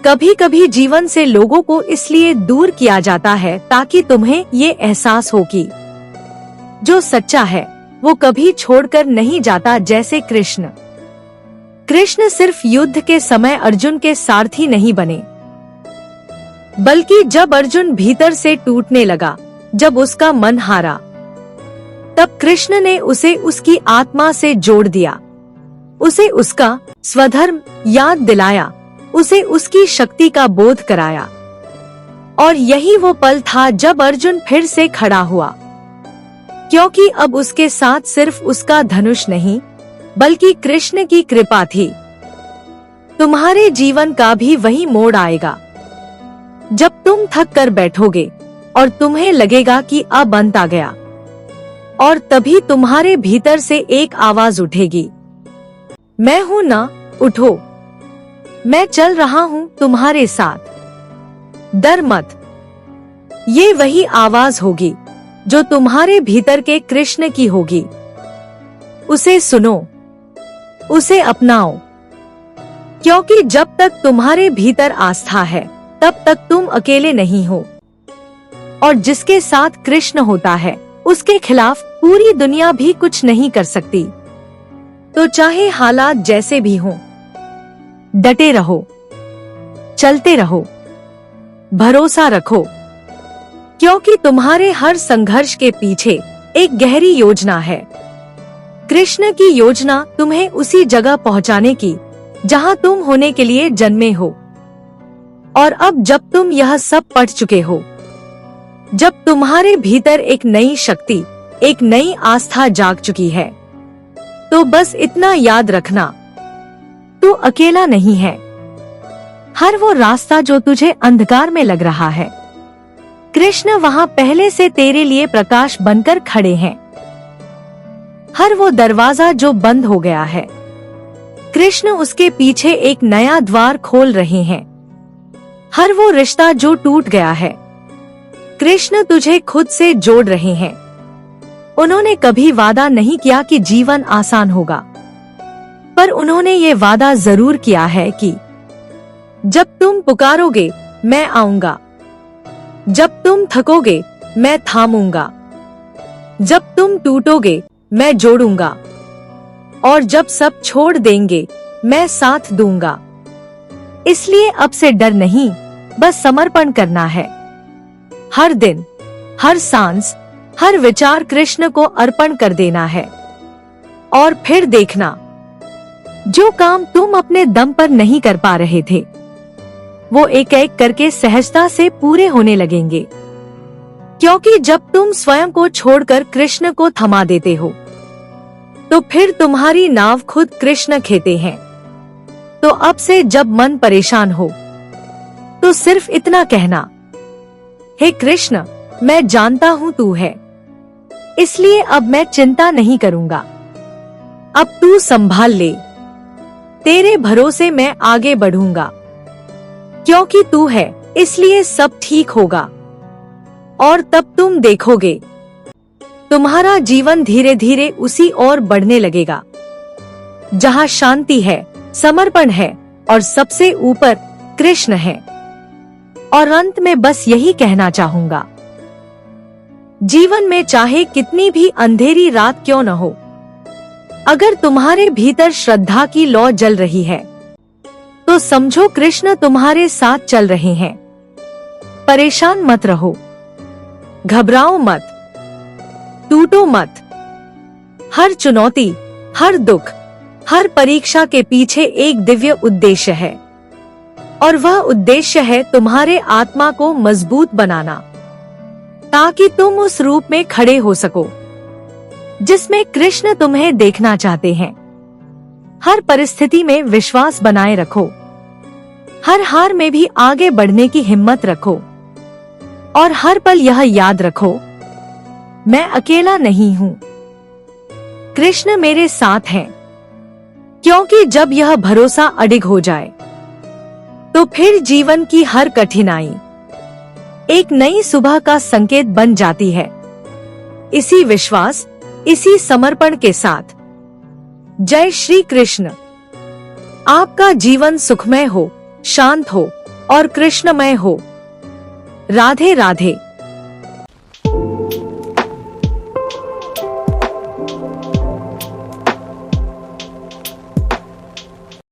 कभी कभी जीवन से लोगों को इसलिए दूर किया जाता है ताकि तुम्हें ये एहसास हो कि जो सच्चा है वो कभी छोड़कर नहीं जाता। जैसे कृष्ण सिर्फ युद्ध के समय अर्जुन के सारथी नहीं बने, बल्कि जब अर्जुन भीतर से टूटने लगा, जब उसका मन हारा, तब कृष्ण ने उसे उसकी आत्मा से जोड़ दिया, उसे उसका स्वधर्म याद दिलाया, उसे उसकी शक्ति का बोध कराया। और यही वो पल था जब अर्जुन फिर से खड़ा हुआ, क्योंकि अब उसके साथ सिर्फ उसका धनुष नहीं, बल्कि कृष्ण की कृपा थी। तुम्हारे जीवन का भी वही मोड़ आएगा जब तुम थक कर बैठोगे और तुम्हें लगेगा कि अब अंत आ गया, और तभी तुम्हारे भीतर से एक आवाज उठेगी, मैं हूँ ना, उठो, मैं चल रहा हूँ तुम्हारे साथ, डर मत। ये वही आवाज होगी जो तुम्हारे भीतर के कृष्ण की होगी। उसे सुनो, उसे अपनाओ, क्योंकि जब तक तुम्हारे भीतर आस्था है तब तक तुम अकेले नहीं हो, और जिसके साथ कृष्ण होता है उसके खिलाफ पूरी दुनिया भी कुछ नहीं कर सकती। तो चाहे हालात जैसे भी हों, डटे रहो, चलते रहो, भरोसा रखो, क्योंकि तुम्हारे हर संघर्ष के पीछे एक गहरी योजना है। कृष्ण की योजना तुम्हें उसी जगह पहुंचाने की जहां तुम होने के लिए जन्मे हो। और अब जब तुम यह सब पढ़ चुके हो, जब तुम्हारे भीतर एक नई शक्ति, एक नई आस्था जाग चुकी है, तो बस इतना याद रखना, तू अकेला नहीं है। हर वो रास्ता जो तुझे अंधकार में लग रहा है, कृष्ण वहां पहले से तेरे लिए प्रकाश बनकर खड़े हैं। हर वो दरवाजा जो बंद हो गया है, कृष्ण उसके पीछे एक नया द्वार खोल रहे हैं। हर वो रिश्ता जो टूट गया है, कृष्ण तुझे खुद से जोड़ रहे हैं। उन्होंने कभी वादा नहीं किया कि जीवन आसान होगा, पर उन्होंने ये वादा जरूर किया है कि जब तुम पुकारोगे मैं आऊंगा, जब तुम थकोगे मैं थामूंगा, जब तुम टूटोगे मैं जोड़ूंगा, और जब सब छोड़ देंगे मैं साथ दूंगा। इसलिए अब से डर नहीं, बस समर्पण करना है। हर दिन, हर सांस, हर विचार कृष्ण को अर्पण कर देना है। और फिर देखना, जो काम तुम अपने दम पर नहीं कर पा रहे थे, वो एक एक करके सहजता से पूरे होने लगेंगे। क्योंकि जब तुम स्वयं को छोड़कर कृष्ण को थमा देते हो, तो फिर तुम्हारी नाव खुद कृष्ण खेते हैं। तो अब से जब मन परेशान हो, तो सिर्फ इतना कहना, हे कृष्ण, मैं जानता हूँ तू है, इसलिए अब मैं चिंता नहीं करूँगा। अब तू संभाल ले, तेरे भरोसे मैं आगे बढ़ूंगा। क्योंकि तू है, इसलिए सब ठीक होगा। और तब तुम देखोगे, तुम्हारा जीवन धीरे धीरे उसी ओर बढ़ने लगेगा, जहाँ शांति है, समर्पण है और सबसे ऊपर कृष्ण है। और अंत में बस यही कहना चाहूंगा, जीवन में चाहे कितनी भी अंधेरी रात क्यों न हो, अगर तुम्हारे भीतर श्रद्धा की लौ जल रही है, तो समझो कृष्ण तुम्हारे साथ चल रहे हैं। परेशान मत रहो, घबराओ मत, टूटो मत। हर चुनौती, हर दुख, हर परीक्षा के पीछे एक दिव्य उद्देश्य है, और वह उद्देश्य है तुम्हारे आत्मा को मजबूत बनाना, ताकि तुम उस रूप में खड़े हो सको जिसमें कृष्ण तुम्हें देखना चाहते हैं। हर परिस्थिति में विश्वास बनाए रखो, हर हार में भी आगे बढ़ने की हिम्मत रखो, और हर पल यह याद रखो, मैं अकेला नहीं हूँ, कृष्ण मेरे साथ हैं। क्योंकि जब यह भरोसा अडिग हो जाए, तो फिर जीवन की हर कठिनाई एक नई सुबह का संकेत बन जाती है। इसी विश्वास, इसी समर्पण के साथ, जय श्री कृष्ण। आपका जीवन सुखमय हो, शांत हो और कृष्णमय हो। राधे राधे।